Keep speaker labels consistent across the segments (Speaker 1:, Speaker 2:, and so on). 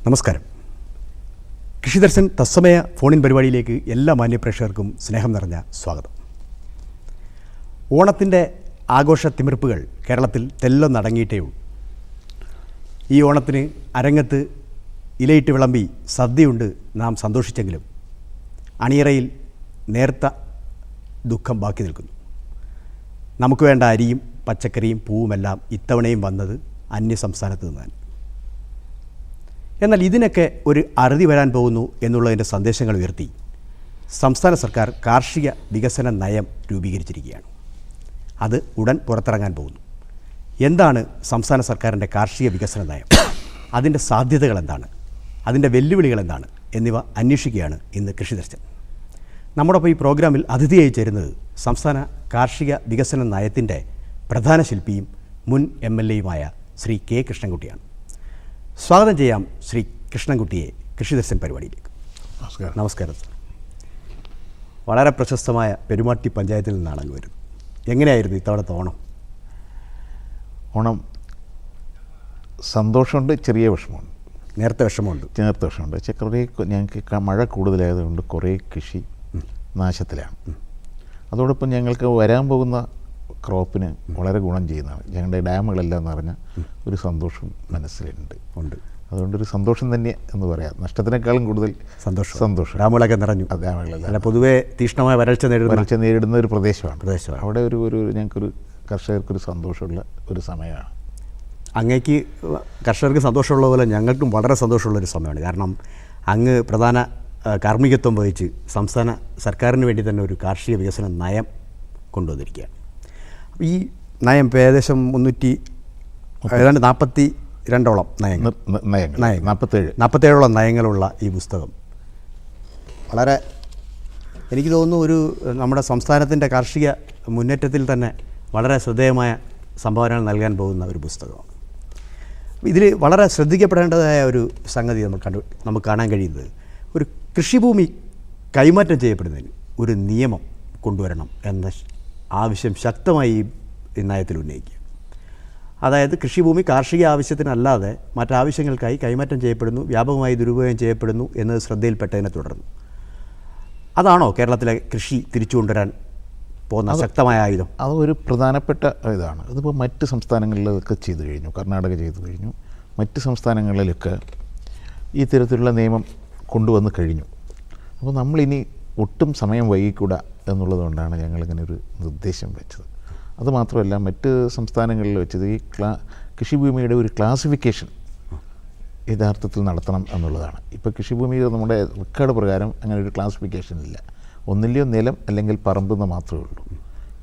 Speaker 1: നമസ്കാരം. കൃഷിദർശൻ തത്സമയ ഫോണിൻ പരിപാടിയിലേക്ക് എല്ലാ മാന്യപ്രേക്ഷകർക്കും സ്നേഹം നിറഞ്ഞ സ്വാഗതം. ഓണത്തിൻ്റെ ആഘോഷ തിമിർപ്പുകൾ കേരളത്തിൽ തെല്ലൊന്നടങ്ങിയിട്ടേയുള്ളൂ. ഈ ഓണത്തിന് അരങ്ങത്ത് ഇലയിട്ട് വിളമ്പി സദ്യയുണ്ട് നാം സന്തോഷിച്ചെങ്കിലും അണിയറയിൽ നേർത്ത ദുഃഖം ബാക്കി നിൽക്കുന്നു. നമുക്ക് വേണ്ട അരിയും പച്ചക്കറിയും പൂവുമെല്ലാം ഇത്തവണയും വന്നത് അന്യസംസ്ഥാനത്ത് നിന്നാണ്. എന്നാൽ ഇതിനൊക്കെ ഒരു അറുതി വരാൻ പോകുന്നു എന്നുള്ളതിൻ്റെ സന്ദേശങ്ങൾ ഉയർത്തി സംസ്ഥാന സർക്കാർ കാർഷിക വികസന നയം രൂപീകരിച്ചിരിക്കുകയാണ്. അത് ഉടൻ പുറത്തിറങ്ങാൻ പോകുന്നു. എന്താണ് സംസ്ഥാന സർക്കാരിൻ്റെ കാർഷിക വികസന നയം, അതിൻ്റെ സാധ്യതകൾ എന്താണ്, അതിൻ്റെ വെല്ലുവിളികൾ എന്താണ് എന്നിവ അന്വേഷിക്കുകയാണ് ഇന്ന് കൃഷിദർശൻ. നമ്മോടൊപ്പം ഈ പ്രോഗ്രാമിൽ അതിഥിയായി ചേരുന്നത് സംസ്ഥാന കാർഷിക വികസന നയത്തിൻ്റെ പ്രധാന ശില്പിയും മുൻ MLA-യുമായ ശ്രീ K. കൃഷ്ണൻകുട്ടിയാണ്. സ്വാഗതം ചെയ്യാം ശ്രീ കൃഷ്ണൻകുട്ടിയെ കൃഷിദർശൻ പരിപാടിയിലേക്ക്.
Speaker 2: നമസ്കാരം.
Speaker 1: നമസ്കാരം സർ. വളരെ പ്രശസ്തമായ പെരുമാട്ടി പഞ്ചായത്തിൽ നിന്നാണ് അങ്ങ് വരുന്നത്. എങ്ങനെയായിരുന്നു ഇത്തവണത്തെ ഓണം?
Speaker 2: ഓണം സന്തോഷമുണ്ട്, ചെറിയ വിഷമമുണ്ട്.
Speaker 1: നേരത്തെ വിഷമമുണ്ട്.
Speaker 2: പക്ഷേ കുറേ ഞങ്ങൾക്ക് മഴ കൂടുതലായതുകൊണ്ട് കുറേ കൃഷി നാശത്തിലാണ്. അതോടൊപ്പം ഞങ്ങൾക്ക് വരാൻ പോകുന്ന ക്രോപ്പിന് വളരെ ഗുണം ചെയ്യുന്നതാണ്. ഞങ്ങളുടെ ഡാമുകളെല്ലാം നിറഞ്ഞ ഒരു സന്തോഷം മനസ്സിലുണ്ട്. അതുകൊണ്ടൊരു സന്തോഷം തന്നെ എന്ന് പറയാം. നഷ്ടത്തിനേക്കാളും കൂടുതൽ സന്തോഷം.
Speaker 1: ഡാമുകളൊക്കെ നിറഞ്ഞു.
Speaker 2: ഡാമുകളെല്ലാം
Speaker 1: പൊതുവേ തീക്ഷ്ണമായ വരൾച്ച
Speaker 2: നേരിടുന്ന ഒരു പ്രദേശമാണ്. അവിടെ ഒരു ഞങ്ങൾക്കൊരു കർഷകർക്കൊരു സന്തോഷമുള്ള ഒരു സമയമാണ്.
Speaker 1: അങ്ങേക്ക് കർഷകർക്ക് സന്തോഷമുള്ള പോലെ ഞങ്ങൾക്കും വളരെ സന്തോഷമുള്ളൊരു സമയമാണ്. കാരണം അങ്ങ് പ്രധാന കാർമ്മികത്വം വഹിച്ച് സംസ്ഥാന സർക്കാരിന് വേണ്ടി തന്നെ ഒരു കാർഷിക വികസന നയം കൊണ്ടുവന്നിരിക്കുകയാണ്. ഈ നയം ഏകദേശം 42ഓളം നയങ്ങൾ 47ഓളം നയങ്ങളുള്ള ഈ പുസ്തകം വളരെ എനിക്ക് തോന്നുന്നു ഒരു നമ്മുടെ സംസ്ഥാനത്തിൻ്റെ കാർഷിക മുന്നേറ്റത്തിൽ തന്നെ വളരെ ശ്രദ്ധേയമായ സംഭാവനകൾ നൽകാൻ പോകുന്ന ഒരു പുസ്തകമാണ്. ഇതിൽ വളരെ ശ്രദ്ധിക്കപ്പെടേണ്ടതായ ഒരു സംഗതി നമുക്ക് കാണാൻ കഴിയുന്നത് ഒരു കൃഷിഭൂമി കൈമാറ്റം ചെയ്യപ്പെടുന്നതിന് ഒരു നിയമം കൊണ്ടുവരണം എന്ന ആവശ്യം ശക്തമായി ഈ നയത്തിൽ ഉന്നയിക്കുക. അതായത് കൃഷിഭൂമി കാർഷിക ആവശ്യത്തിനല്ലാതെ മറ്റാവശ്യങ്ങൾക്കായി കൈമാറ്റം ചെയ്യപ്പെടുന്നു, വ്യാപകമായി ദുരുപയോഗം ചെയ്യപ്പെടുന്നു എന്നത് ശ്രദ്ധയിൽപ്പെട്ടതിനെ തുടർന്നു. അതാണോ കേരളത്തിലെ കൃഷി തിരിച്ചു കൊണ്ടുവരാൻ പോകുന്ന ശക്തമായ ആയുധം?
Speaker 2: അത് ഒരു പ്രധാനപ്പെട്ട ഇതാണ്. അതിപ്പോൾ മറ്റ് സംസ്ഥാനങ്ങളിലൊക്കെ ചെയ്തു കഴിഞ്ഞു. കർണാടക ചെയ്തു കഴിഞ്ഞു. മറ്റ് സംസ്ഥാനങ്ങളിലൊക്കെ ഈ തരത്തിലുള്ള നിയമം കൊണ്ടുവന്ന് കഴിഞ്ഞു. അപ്പോൾ നമ്മളിനി ഒട്ടും സമയം വൈകിക്കൂടാ എന്നുള്ളതുകൊണ്ടാണ് ഞങ്ങളിങ്ങനെ ഒരു നിർദ്ദേശം വെച്ചത്. അതുമാത്രമല്ല, മറ്റ് സംസ്ഥാനങ്ങളിൽ വെച്ചത് ഈ കൃഷിഭൂമിയുടെ ഒരു ക്ലാസിഫിക്കേഷൻ യഥാർത്ഥത്തിൽ നടത്തണം എന്നുള്ളതാണ്. ഇപ്പോൾ കൃഷിഭൂമിയിൽ നമ്മുടെ റെക്കോർഡ് പ്രകാരം അങ്ങനെ ഒരു ക്ലാസിഫിക്കേഷൻ ഇല്ല. ഒന്നിലെയോ നിലം അല്ലെങ്കിൽ പറമ്പ് എന്ന് മാത്രമേ ഉള്ളൂ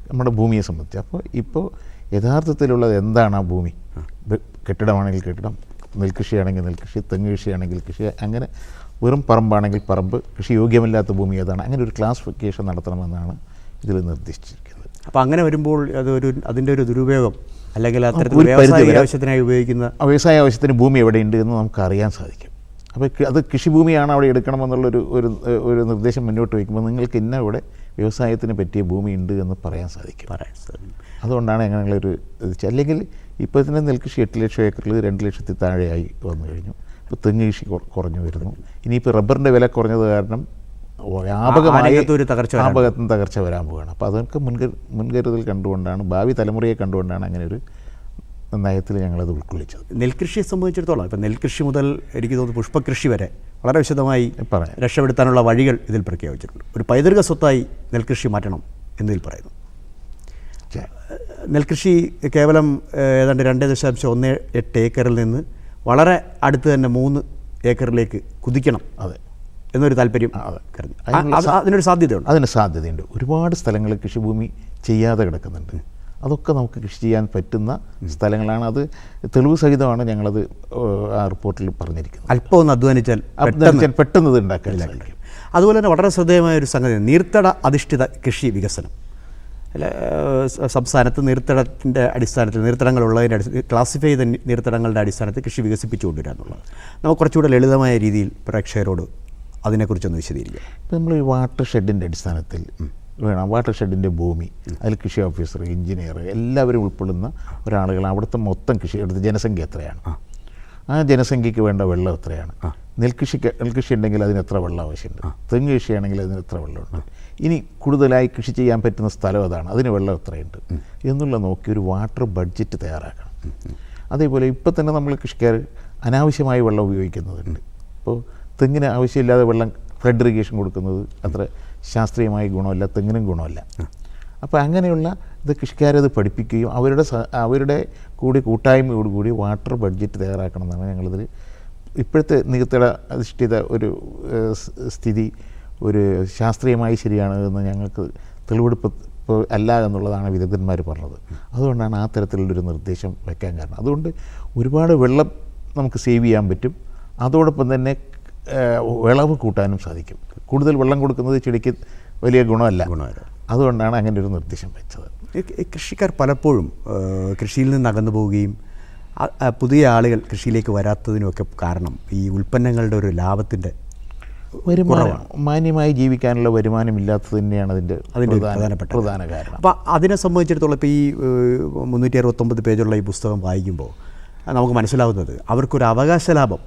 Speaker 2: നമ്മുടെ ഭൂമിയെ സംബന്ധിച്ച്. അപ്പോൾ ഇപ്പോൾ യഥാർത്ഥത്തിലുള്ളത് എന്താണ് ആ ഭൂമി? കെട്ടിടമാണെങ്കിൽ കെട്ടിടം, നെൽകൃഷിയാണെങ്കിൽ നെൽകൃഷി, തെങ്ങ് കൃഷിയാണെങ്കിൽ കൃഷി, അങ്ങനെ വെറും പറമ്പാണെങ്കിൽ പറമ്പ്, കൃഷി യോഗ്യമല്ലാത്ത ഭൂമി ഏതാണ്, അങ്ങനെ ഒരു ക്ലാസിഫിക്കേഷൻ നടത്തണമെന്നാണ് ഇതിൽ നിർദ്ദേശിച്ചിരിക്കുന്നത്.
Speaker 1: അപ്പോൾ അങ്ങനെ വരുമ്പോൾ അതിൻ്റെ ഒരു ദുരുപയോഗം അല്ലെങ്കിൽ അത്തരത്തിൽ വ്യവസായ ആവശ്യത്തിനായി ഉപയോഗിക്കുന്ന
Speaker 2: വ്യവസായ ആവശ്യത്തിന് ഭൂമി എവിടെയുണ്ട് എന്ന് നമുക്ക് അറിയാൻ സാധിക്കും. അപ്പോൾ അത് കൃഷിഭൂമിയാണ് അവിടെ എടുക്കണമെന്നുള്ളൊരു ഒരു നിർദ്ദേശം മുന്നോട്ട് വയ്ക്കുമ്പോൾ നിങ്ങൾക്ക് ഇന്ന ഇവിടെ വ്യവസായത്തിന് പറ്റിയ ഭൂമി ഉണ്ട് എന്ന് പറയാൻ സാധിക്കും. അതുകൊണ്ടാണ് ഞങ്ങളൊരു അല്ലെങ്കിൽ ഇപ്പോൾ തന്നെ നെൽകൃഷി 8 ലക്ഷം ഏക്കറിൽ 2 ലക്ഷത്തിൽ താഴെയായി വന്നു കഴിഞ്ഞു. ഇപ്പോൾ തെങ്ങ് കൃഷി കുറഞ്ഞു വരുന്നു. ഇനിയിപ്പോൾ റബ്ബറിൻ്റെ വില കുറഞ്ഞത് കാരണം വ്യാപകമായി തകർച്ച വരാൻ പോവുകയാണ്. അപ്പോൾ അതൊക്കെ മുൻകരുതൽ കണ്ടുകൊണ്ടാണ്, ഭാവി തലമുറയെ കണ്ടുകൊണ്ടാണ് അങ്ങനെ ഒരു നയത്തിൽ ഞങ്ങളത് ഉൾക്കൊള്ളിച്ചത്.
Speaker 1: നെൽകൃഷിയെ സംബന്ധിച്ചിടത്തോളം ഇപ്പോൾ നെൽകൃഷി മുതൽ എനിക്ക് തോന്നുന്നു പുഷ്പകൃഷി വരെ വളരെ വിശദമായി രക്ഷപ്പെടുത്താനുള്ള വഴികൾ ഇതിൽ പ്രഖ്യാപിച്ചിട്ടുണ്ട്. ഒരു പൈതൃക സ്വത്തായി നെൽകൃഷി മാറ്റണം എന്നതിൽ പറയുന്നു. നെൽകൃഷി കേവലം ഏതാണ്ട് 2.18 ഏക്കറിൽ നിന്ന് വളരെ അടുത്ത് തന്നെ 3 ഏക്കറിലേക്ക് കുതിക്കണം എന്നൊരു താല്പര്യം. അതിനൊരു സാധ്യതയുണ്ട്.
Speaker 2: അതിന് സാധ്യതയുണ്ട്. ഒരുപാട് സ്ഥലങ്ങളിൽ കൃഷിഭൂമി ചെയ്യാതെ കിടക്കുന്നുണ്ട്. അതൊക്കെ നമുക്ക് കൃഷി ചെയ്യാൻ പറ്റുന്ന സ്ഥലങ്ങളാണ്. അത് തെളിവ് സഹിതമാണ് ഞങ്ങളത് ആ റിപ്പോർട്ടിൽ പറഞ്ഞിരിക്കുന്നത്.
Speaker 1: അല്പം ഒന്ന് അധ്വാനിച്ചാൽ
Speaker 2: പെട്ടെന്ന് ഇത് ഉണ്ടാക്കാൻ സാധിക്കും.
Speaker 1: അതുപോലെ തന്നെ വളരെ ശ്രദ്ധേയമായ ഒരു സംഗതി നീർത്തട അധിഷ്ഠിത കൃഷി വികസനം. സംസ്ഥാനത്ത് നീർത്തടത്തിൻ്റെ അടിസ്ഥാനത്തിൽ നീർത്തടങ്ങളുള്ളതിൻ്റെ ക്ലാസിഫൈ ചെയ്ത നീർത്തടങ്ങളുടെ അടിസ്ഥാനത്തിൽ കൃഷി വികസിപ്പിച്ചു കൊണ്ടുവരിക എന്നുള്ളത് നമുക്ക് കുറച്ചുകൂടെ ലളിതമായ രീതിയിൽ പ്രേക്ഷകരോട് അതിനെക്കുറിച്ചൊന്ന് വിശദീകരിക്കുക.
Speaker 2: ഇപ്പോൾ നമ്മൾ ഈ വാട്ടർ ഷെഡിൻ്റെ അടിസ്ഥാനത്തിൽ വേണം, വാട്ടർ ഷെഡിൻ്റെ ഭൂമി, അതിൽ കൃഷി ഓഫീസർ, എഞ്ചിനീയർ എല്ലാവരും ഉൾപ്പെടുന്ന ഒരാളുകൾ, അവിടുത്തെ മൊത്തം കൃഷി, അവിടുത്തെ ജനസംഖ്യ എത്രയാണ്, ആ ജനസംഖ്യയ്ക്ക് വേണ്ട വെള്ളം എത്രയാണ്, നെൽകൃഷി ഉണ്ടെങ്കിൽ അതിന് എത്ര വെള്ളം ആവശ്യമുണ്ട്, തെങ്ങ് കൃഷിയാണെങ്കിൽ അതിന് എത്ര വെള്ളമുണ്ട്, ഇനി കൂടുതലായി കൃഷി ചെയ്യാൻ പറ്റുന്ന സ്ഥലം അതാണ്, അതിന് വെള്ളം എത്രയുണ്ട് എന്നുള്ള നോക്കി ഒരു വാട്ടർ ബഡ്ജറ്റ് തയ്യാറാക്കണം. അതേപോലെ ഇപ്പോൾ തന്നെ നമ്മൾ കൃഷിക്കാർ അനാവശ്യമായി വെള്ളം ഉപയോഗിക്കുന്നതുണ്ട്. ഇപ്പോൾ തെങ്ങിന് ആവശ്യമില്ലാതെ വെള്ളം ഫ്ലഡ് ഇറിഗേഷൻ കൊടുക്കുന്നത് അത്ര ശാസ്ത്രീയമായ ഗുണമല്ല, തെങ്ങിനും ഗുണമല്ല. അപ്പോൾ അങ്ങനെയുള്ള ഇത് കൃഷിക്കാരത് പഠിപ്പിക്കുകയും അവരുടെ കൂടി കൂട്ടായ്മയോടുകൂടി വാട്ടർ ബഡ്ജറ്റ് തയ്യാറാക്കണം എന്നാണ് ഞങ്ങളിതിൽ ഇപ്പോഴത്തെ നികത്തട അധിഷ്ഠിത ഒരു സ്ഥിതി ഒരു ശാസ്ത്രീയമായി ശരിയാണ് എന്ന് ഞങ്ങൾക്ക് തെളിവെടുപ്പ് അല്ല എന്നുള്ളതാണ് വിദഗ്ധന്മാർ പറഞ്ഞത്. അതുകൊണ്ടാണ് ആ തരത്തിലുള്ളൊരു നിർദ്ദേശം വയ്ക്കാൻ കാരണം. അതുകൊണ്ട് ഒരുപാട് വെള്ളം നമുക്ക് സേവ് ചെയ്യാൻ പറ്റും, അതോടൊപ്പം തന്നെ വിളവ് കൂട്ടാനും സാധിക്കും. കൂടുതൽ വെള്ളം കൊടുക്കുന്നത് ചെടിക്ക് വലിയ ഗുണമല്ല. അതുകൊണ്ടാണ് അങ്ങനെ ഒരു നിർദ്ദേശം വെച്ചത്.
Speaker 1: കൃഷിക്കാർ പലപ്പോഴും കൃഷിയിൽ നിന്ന് അകന്നു പോവുകയും പുതിയ ആളുകൾ കൃഷിയിലേക്ക് വരാത്തതിനുമൊക്കെ കാരണം ഈ ഉൽപ്പന്നങ്ങളുടെ ഒരു ലാഭത്തിൻ്റെ
Speaker 2: വരുമാനം, മാന്യമായി ജീവിക്കാനുള്ള വരുമാനം ഇല്ലാത്തത് തന്നെയാണ് അതിൻ്റെ പ്രധാന കാരണം.
Speaker 1: അപ്പോൾ അതിനെ സംബന്ധിച്ചിടത്തോളം ഇപ്പോൾ ഈ 369 പേജുള്ള ഈ പുസ്തകം വായിക്കുമ്പോൾ നമുക്ക് മനസ്സിലാവുന്നത് അവർക്കൊരു അവകാശ ലാഭം,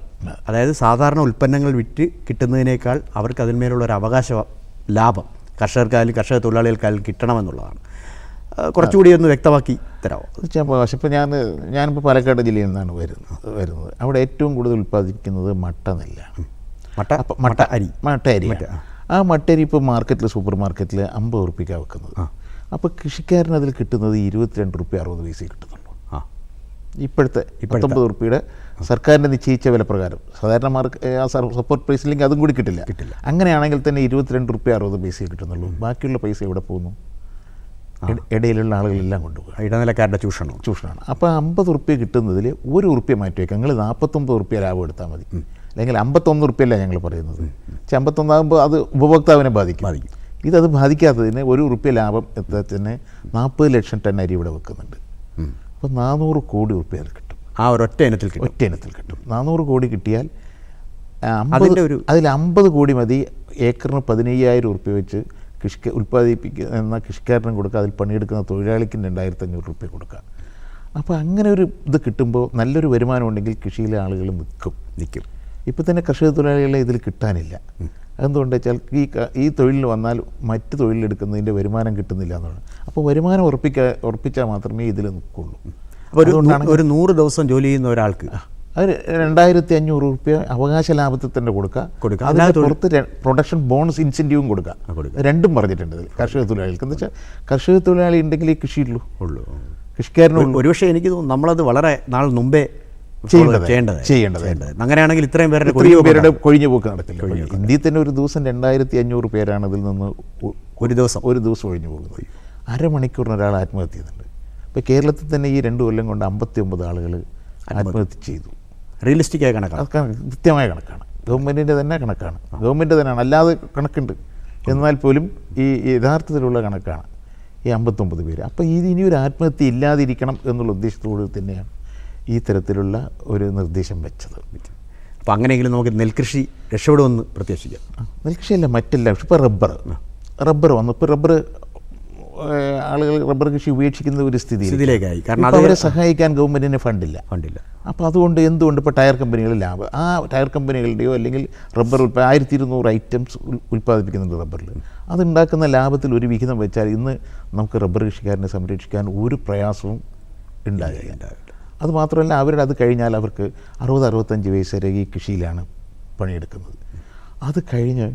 Speaker 1: അതായത് സാധാരണ ഉൽപ്പന്നങ്ങൾ വിറ്റ് കിട്ടുന്നതിനേക്കാൾ അവർക്ക് അതിന്മേലുള്ളൊരു അവകാശ ലാഭം കർഷകർക്കായാലും കർഷക തൊഴിലാളികൾക്കായാലും കിട്ടണമെന്നുള്ളതാണ്. കുറച്ചുകൂടി ഒന്ന് വ്യക്തമാക്കി തരാമോ?
Speaker 2: പക്ഷേ ഇപ്പോൾ ഞാനിപ്പോൾ പാലക്കാട് ജില്ലയിൽ നിന്നാണ് വരുന്നത്. അവിടെ ഏറ്റവും കൂടുതൽ ഉൽപ്പാദിപ്പിക്കുന്നത് മട്ട നെല്ലാണ്. മട്ട അരി. ആ മട്ട അരി ഇപ്പോൾ മാർക്കറ്റിൽ, സൂപ്പർ മാർക്കറ്റിൽ 50 ഉറുപ്പിക്കാണ് വെക്കുന്നത്. അപ്പോൾ കൃഷിക്കാരന് അതിൽ കിട്ടുന്നത് 22 റുപ്യ 60 പൈസ കിട്ടുന്നുള്ളൂ. ഇപ്പോഴത്തെ 19 ഉറുപ്പിയുടെ സർക്കാരിൻ്റെ നിശ്ചയിച്ച വില പ്രകാരം. സാധാരണ സപ്പോർട്ട് പ്രൈസില്ലെങ്കിൽ അതും കൂടി കിട്ടില്ല. അങ്ങനെയാണെങ്കിൽ തന്നെ 22 റുപ്യ 60 പൈസ കിട്ടുന്നുള്ളൂ. ബാക്കിയുള്ള പൈസ എവിടെ പോകുന്നു? ഇടയിലുള്ള ആളുകളെല്ലാം കൊണ്ടുപോകും.
Speaker 1: ഇടനിലക്കാരുടെ ചൂഷണമാണ്.
Speaker 2: അപ്പോൾ 50 ഉറുപ്യ കിട്ടുന്നതിൽ 1 ഉറുപ്യ മാറ്റി വയ്ക്കുക. നിങ്ങൾ 49 ഉറുപ്യ ലാഭം എടുത്താൽ മതി. അല്ലെങ്കിൽ 51 ഉറുപ്യല്ല ഞങ്ങൾ പറയുന്നത്. 51 ആകുമ്പോൾ അത് ഉപഭോക്താവിനെ ബാധിക്കും. ഇതത് ബാധിക്കാത്തതിന് 1 ഉറുപ്യ ലാഭം എത്താൻ തന്നെ 40 ലക്ഷം ടൺ അരി ഇവിടെ വെക്കുന്നുണ്ട്. അപ്പോൾ 400 കോടി ഉറുപ്യ അതിൽ കിട്ടും.
Speaker 1: ആ ഒരൊറ്റ ഇനത്തിൽ
Speaker 2: കിട്ടും. 400 കോടി കിട്ടിയാൽ അതിൽ 50 കോടി മതി ഏക്കറിന് 15,000 ഉറുപ്യ വെച്ച് ഉൽപ്പാദിപ്പിക്കുന്ന കൃഷിക്കാരനും കൊടുക്കുക, അതിൽ പണിയെടുക്കുന്ന തൊഴിലാളിക്കും 2,500 ഉറുപ്യ കൊടുക്കുക. അപ്പോൾ അങ്ങനെ ഒരു ഇത് കിട്ടുമ്പോൾ നല്ലൊരു വരുമാനം ഉണ്ടെങ്കിൽ കൃഷിയിലെ ആളുകൾ നിൽക്കും. ഇപ്പോൾ തന്നെ കർഷക തൊഴിലാളികളെ ഇതിൽ കിട്ടാനില്ല. എന്തുകൊണ്ട് വെച്ചാൽ ഈ തൊഴിലിൽ വന്നാൽ മറ്റ് തൊഴിലെടുക്കുന്നതിൻ്റെ വരുമാനം കിട്ടുന്നില്ല എന്നുള്ളത്. അപ്പോൾ വരുമാനം ഉറപ്പിച്ചാൽ മാത്രമേ ഇതിൽ നിൽക്കുള്ളൂ.
Speaker 1: അതുകൊണ്ടാണ് ഒരു 100 ദിവസം ജോലി ചെയ്യുന്ന ഒരാൾക്ക്
Speaker 2: അത് 2,500 ഉറുപ്യ അവകാശ ലാഭത്തിൽ തന്നെ കൊടുക്കുക. അതിന് പുറത്ത് പ്രൊഡക്ഷൻ ബോണസ് ഇൻസെൻറ്റീവും കൊടുക്കുക. രണ്ടും പറഞ്ഞിട്ടുണ്ട് ഇതിൽ കർഷക തൊഴിലാളികൾക്ക്. എന്താ വെച്ചാൽ കർഷക തൊഴിലാളി ഉണ്ടെങ്കിൽ ഈ കൃഷിയുള്ളൂ, കൃഷിക്കാരനുള്ളൂ.
Speaker 1: ഒരുപക്ഷെ എനിക്ക് തോന്നുന്നു നമ്മളത് വളരെ നാൾ മുമ്പേ
Speaker 2: ചെയ്യേണ്ടത്.
Speaker 1: അങ്ങനെയാണെങ്കിൽ ഇത്രയും പേരുടെ
Speaker 2: കൊഴിഞ്ഞു പോക്ക് നടക്കില്ല. ഇന്ത്യയിൽ തന്നെ ഒരു ദിവസം 2,500 പേരാണ് ഇതിൽ നിന്ന് ഒരു ദിവസം ഒഴിഞ്ഞു പോകുന്നത്. അരമണിക്കൂറിന് ഒരാൾ ആത്മഹത്യ ചെയ്യുന്നുണ്ട്. ഇപ്പോൾ കേരളത്തിൽ തന്നെ ഈ 2 കൊല്ലം കൊണ്ട് 59 ആളുകൾ ആത്മഹത്യ ചെയ്തു.
Speaker 1: റിയലിസ്റ്റിക്കായ കണക്കാണ്,
Speaker 2: കൃത്യമായ കണക്കാണ്. ഗവൺമെൻറ്റിൻ്റെ തന്നെ കണക്കാണ്. ഗവൺമെൻറ് തന്നെയാണ്, അല്ലാതെ കണക്കുണ്ട്. എന്നാൽ പോലും ഈ യഥാർത്ഥത്തിലുള്ള കണക്കാണ് ഈ 59 പേര്. അപ്പോൾ ഇനി ഒരു ആത്മഹത്യ ഇല്ലാതിരിക്കണം എന്നുള്ള ഉദ്ദേശത്തോട് തന്നെയാണ് ഈ തരത്തിലുള്ള ഒരു നിർദ്ദേശം വെച്ചത്.
Speaker 1: അപ്പോൾ അങ്ങനെയെങ്കിലും നമുക്ക് നെൽകൃഷി രക്ഷപ്പെടുമെന്ന് പ്രത്യേകിക്കാം.
Speaker 2: നെൽകൃഷിയല്ല, മറ്റെല്ലാം. ഇപ്പോൾ റബ്ബർ വന്നു. ഇപ്പോൾ ആളുകൾ റബ്ബർ കൃഷി ഉപേക്ഷിക്കുന്ന ഒരു സ്ഥിതിയിലേക്കായി. കാരണം അവരെ സഹായിക്കാൻ ഗവൺമെൻറ്റിന് ഫണ്ടില്ല. അപ്പോൾ അതുകൊണ്ട് എന്തുകൊണ്ട് ഇപ്പോൾ ടയർ കമ്പനികൾ ലാഭം, ആ ടയർ കമ്പനികളുടെയോ അല്ലെങ്കിൽ റബ്ബർ 1200 ഐറ്റംസ് ഉൽപ്പാദിപ്പിക്കുന്നുണ്ട് റബ്ബറിൽ. അതുണ്ടാക്കുന്ന ലാഭത്തിൽ ഒരു വിഹിതം വെച്ചാൽ ഇന്ന് നമുക്ക് റബ്ബർ കൃഷിക്കാരനെ സംരക്ഷിക്കാൻ ഒരു പ്രയാസവും ഉണ്ടാകില്ല. അതുമാത്രമല്ല, അവരുടെ അത് കഴിഞ്ഞാൽ അവർക്ക് 60-65 വയസ്സ് വരെ ഈ കൃഷിയിലാണ് പണിയെടുക്കുന്നത്. അത് കഴിഞ്ഞ്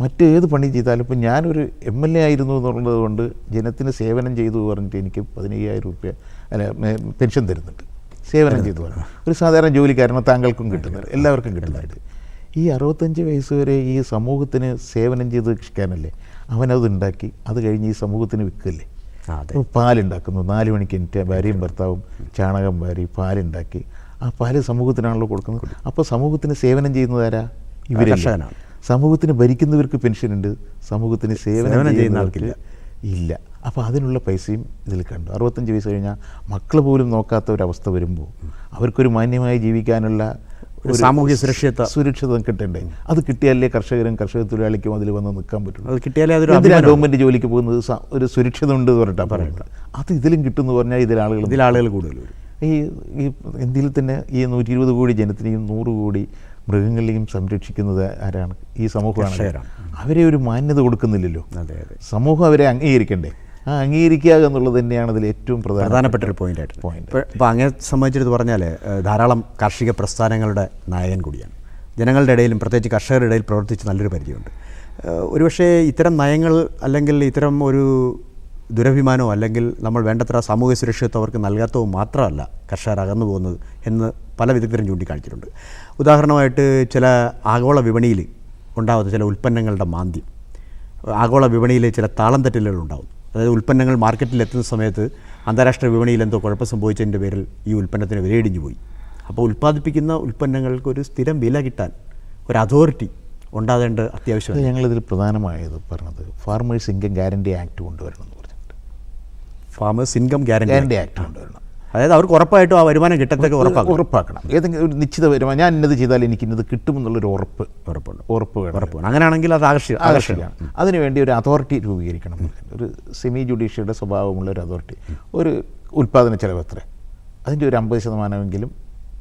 Speaker 2: മറ്റേത് പണി ചെയ്താലും ഇപ്പോൾ ഞാനൊരു MLA ആയിരുന്നു എന്നുള്ളത് കൊണ്ട് ജനത്തിന് സേവനം ചെയ്തു പറഞ്ഞിട്ട് എനിക്ക് 15,000 ഉറുപ്യ പെൻഷൻ തരുന്നുണ്ട്. സേവനം ചെയ്തു പറഞ്ഞു. ഒരു സാധാരണ ജോലിക്കാരന് താങ്കൾക്കും കിട്ടുന്നുണ്ട്, എല്ലാവർക്കും കിട്ടുന്നുണ്ട്. ഈ 65 വയസ്സ് വരെ ഈ സമൂഹത്തിന് സേവനം ചെയ്ത് കൃഷിക്കാരനല്ലേ, അവനത് ഉണ്ടാക്കി അത് കഴിഞ്ഞ് ഈ സമൂഹത്തിന് വിൽക്കല്ലേ. പാലുണ്ടാക്കുന്നു, 4 മണിക്ക് എനിക്ക് ഭാര്യയും ഭർത്താവും ചാണകം വാരി പാലുണ്ടാക്കി ആ പാല് സമൂഹത്തിനാണല്ലോ കൊടുക്കുന്നത്. അപ്പോൾ സമൂഹത്തിന് സേവനം ചെയ്യുന്നതാരാ? ഇവരാണ്. സമൂഹത്തിന് ഭരിക്കുന്നവർക്ക് പെൻഷനുണ്ട്, സമൂഹത്തിന് സേവനം ചെയ്യുന്ന ആൾക്കില്ല. അപ്പോൾ അതിനുള്ള പൈസയും ഇതിൽ കണ്ടു. 65 വയസ്സ് കഴിഞ്ഞാൽ മക്കൾ പോലും നോക്കാത്ത ഒരവസ്ഥ വരുമ്പോൾ അവർക്കൊരു മാന്യമായി ജീവിക്കാനുള്ള ഒരു
Speaker 1: സാമൂഹ്യ
Speaker 2: സുരക്ഷിതം കിട്ടണ്ടേ? അത് കിട്ടിയാലേ കർഷകരും കർഷക തൊഴിലാളിക്കും അതിൽ വന്ന് നിൽക്കാൻ പറ്റുള്ളൂ.
Speaker 1: അത് കിട്ടിയാലേ
Speaker 2: ഗവൺമെൻറ് ജോലിക്ക് പോകുന്നത് ഒരു സുരക്ഷിതം ഉണ്ട് എന്ന് പറഞ്ഞിട്ടാണ് പറയുന്നത്. അത് ഇതിലും കിട്ടുമെന്ന് പറഞ്ഞാൽ ഇതിൽ ആളുകൾ കൂടുതൽ. ഈ ഇന്ത്യയിൽ തന്നെ ഈ 120 കോടി ജനത്തിനെയും 100 കോടി മൃഗങ്ങളെയും സംരക്ഷിക്കുന്നത് ആരാണ്? ഈ സമൂഹമാണ്. അവരെ ഒരു മാന്യത കൊടുക്കുന്നില്ലല്ലോ. സമൂഹം അവരെ അംഗീകരിക്കണ്ടേ? ആ അംഗീകരിക്കുക എന്നുള്ളത് തന്നെയാണ് അതിൽ ഏറ്റവും
Speaker 1: പ്രധാനപ്പെട്ടൊരു പോയിൻ്റായിട്ട്. ഇപ്പോൾ അങ്ങനെ സംബന്ധിച്ചെടുത്ത് പറഞ്ഞാൽ ധാരാളം കാർഷിക പ്രസ്ഥാനങ്ങളുടെ നായകൻ കൂടിയാണ്. ജനങ്ങളുടെ ഇടയിലും പ്രത്യേകിച്ച് കർഷകരുടെ ഇടയിൽ പ്രവർത്തിച്ച് നല്ലൊരു പരിചയമുണ്ട്. ഒരുപക്ഷേ ഇത്തരം നയങ്ങൾ അല്ലെങ്കിൽ ഇത്തരം ഒരു ദുരഭിമാനമോ അല്ലെങ്കിൽ നമ്മൾ വേണ്ടത്ര സാമൂഹ്യ സുരക്ഷിതത്വം അവർക്ക് നൽകാത്തതും മാത്രമല്ല കർഷകർ അകന്നു പോകുന്നത് എന്ന് പല വിദഗ്ധരും ചൂണ്ടിക്കാണിച്ചിട്ടുണ്ട്. ഉദാഹരണമായിട്ട് ചില ആഗോള വിപണിയിൽ ഉണ്ടാകുന്ന ചില ഉൽപ്പന്നങ്ങളുടെ മാന്ദ്യം, ആഗോള വിപണിയിൽ ചില താളം തെറ്റലുകൾ ഉണ്ടാകും. അതായത് ഉൽപ്പന്നങ്ങൾ മാർക്കറ്റിൽ എത്തുന്ന സമയത്ത് അന്താരാഷ്ട്ര വിപണിയിൽ എന്തോ കുഴപ്പം സംഭവിച്ചതിൻ്റെ പേരിൽ ഈ ഉൽപ്പന്നത്തിന് വിലയിടിഞ്ഞു പോയി. അപ്പോൾ ഉൽപ്പാദിപ്പിക്കുന്ന ഉൽപ്പന്നങ്ങൾക്ക് ഒരു സ്ഥിരം വില കിട്ടാൻ ഒരു അതോറിറ്റി ഉണ്ടാകേണ്ട അത്യാവശ്യമാണ്.
Speaker 2: ഞങ്ങളിതിൽ പ്രധാനമായത് പറഞ്ഞത് ഫാർമേഴ്സ് ഇൻകം ഗ്യാരണ്ടി ആക്ട് കൊണ്ടുവരണം എന്ന് പറഞ്ഞിട്ട്.
Speaker 1: ഫാമേഴ്സ് ഇൻകം ഗ്യാരണ്ടി
Speaker 2: ആക്ട് കൊണ്ടുവരണം.
Speaker 1: അതായത് അവർക്ക് ഉറപ്പായിട്ടും ആ വരുമാനം കിട്ടത്തൊക്കെ
Speaker 2: ഉറപ്പാക്കണം. ഏതെങ്കിലും ഒരു നിശ്ചിത വരുമാനം, ഞാൻ ഇന്നത് ചെയ്താൽ എനിക്ക് ഇന്നത് കിട്ടുമെന്നുള്ളൊരു ഉറപ്പ് വേണം.
Speaker 1: അങ്ങനെയാണെങ്കിൽ അത് ആകർഷിക്കാം.
Speaker 2: അതിനുവേണ്ടി ഒരു അതോറിറ്റി രൂപീകരിക്കണം. ഒരു സെമി ജുഡീഷ്യയുടെ സ്വഭാവമുള്ള ഒരു അതോറിറ്റി. ഒരു ഉൽപ്പാദന ചെലവ് എത്ര, അതിൻ്റെ ഒരു 50%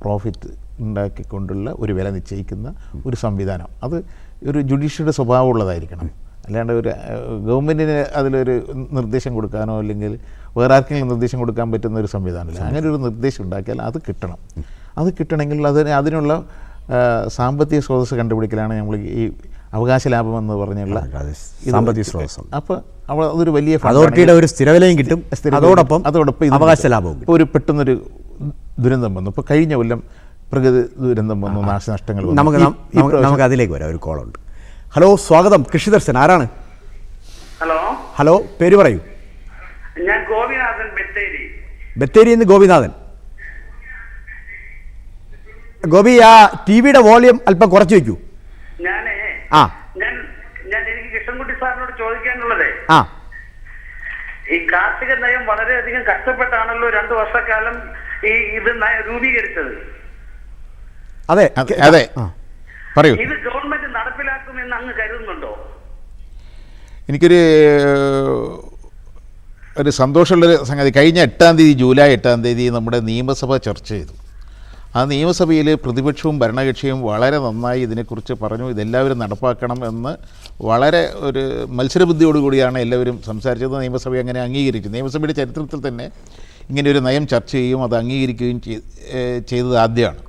Speaker 2: പ്രോഫിറ്റ് ഉണ്ടാക്കിക്കൊണ്ടുള്ള ഒരു വില നിശ്ചയിക്കുന്ന ഒരു സംവിധാനം. അത് ഒരു ജുഡീഷ്യയുടെ സ്വഭാവമുള്ളതായിരിക്കണം. അല്ലാണ്ട് ഒരു ഗവൺമെൻറ്റിന് അതിലൊരു നിർദ്ദേശം കൊടുക്കാനോ അല്ലെങ്കിൽ വേറെ ആർക്കെങ്കിലും നിർദ്ദേശം കൊടുക്കാൻ പറ്റുന്ന ഒരു സംവിധാനമില്ല. അങ്ങനെ ഒരു നിർദ്ദേശം ഉണ്ടാക്കിയാൽ അത് കിട്ടണം. അത് കിട്ടണമെങ്കിൽ അതിനുള്ള സാമ്പത്തിക സ്രോതസ്സ് കണ്ടുപിടിക്കലാണ് നമ്മൾ ഈ അവകാശ ലാഭം എന്ന് പറഞ്ഞുള്ള
Speaker 1: സാമ്പത്തിക സ്രോതസ്സ്.
Speaker 2: അപ്പോൾ അതൊരു വലിയ
Speaker 1: അതോറിറ്റിയുടെ ഒരു സ്ഥിരവിലയും കിട്ടും, അതോടൊപ്പം അവകാശ ലാഭവും.
Speaker 2: ഇപ്പോൾ ഒരു പെട്ടെന്നൊരു ദുരന്തം വന്നു. ഇപ്പോൾ കഴിഞ്ഞ കൊല്ലം പ്രകൃതി ദുരന്തം വന്നു, നാശനഷ്ടങ്ങൾ.
Speaker 1: നമുക്ക് അതിലേക്ക് വരാം. ഒരു കോളുണ്ട്. ഹലോ, സ്വാഗതം. കൃഷിദർശൻ, ആരാണ്? ഹലോ, പേര് പറയൂ.
Speaker 3: ഞാൻ ഗോപിനാഥൻ,
Speaker 1: ബത്തേരി നിന്ന് ഗോപിനാഥൻ. ഗോപി, ആ ടിവിയുടെ വോളിയം അല്പം കുറച്ച് വെക്കൂ.
Speaker 3: എനിക്ക് കൃഷ്ണൻകുട്ടി സാറിനോട് ചോദിക്കാനുള്ളത്, ഈ കാർഷിക നയം വളരെയധികം കഷ്ടപ്പെട്ടാണല്ലോ 2 വർഷക്കാലം ഇത് രൂപീകരിച്ചത്.
Speaker 1: അതെ,
Speaker 2: പറയൂ.
Speaker 3: ഇത് ഗവൺമെന്റ് നടപ്പിലാക്കുമെന്ന് അങ്ങ് കരുതുന്നുണ്ടോ?
Speaker 2: ഒരു സന്തോഷമുള്ളൊരു സംഗതി, കഴിഞ്ഞ 8-ാം തീയതി, ജൂലൈ 8-ാം തീയതി നമ്മുടെ നിയമസഭ ചർച്ച ചെയ്തു. ആ നിയമസഭയിൽ പ്രതിപക്ഷവും ഭരണകക്ഷിയും വളരെ നന്നായി ഇതിനെക്കുറിച്ച് പറഞ്ഞു. ഇതെല്ലാവരും നടപ്പാക്കണം എന്ന് വളരെ ഒരു മത്സരബുദ്ധിയോടുകൂടിയാണ് എല്ലാവരും സംസാരിച്ചത്. നിയമസഭ അങ്ങനെ അംഗീകരിച്ചു. നിയമസഭയുടെ ചരിത്രത്തിൽ തന്നെ ഇങ്ങനെയൊരു നയം ചർച്ച ചെയ്യുകയും അത് അംഗീകരിക്കുകയും ചെയ്തത് ആദ്യമാണ്.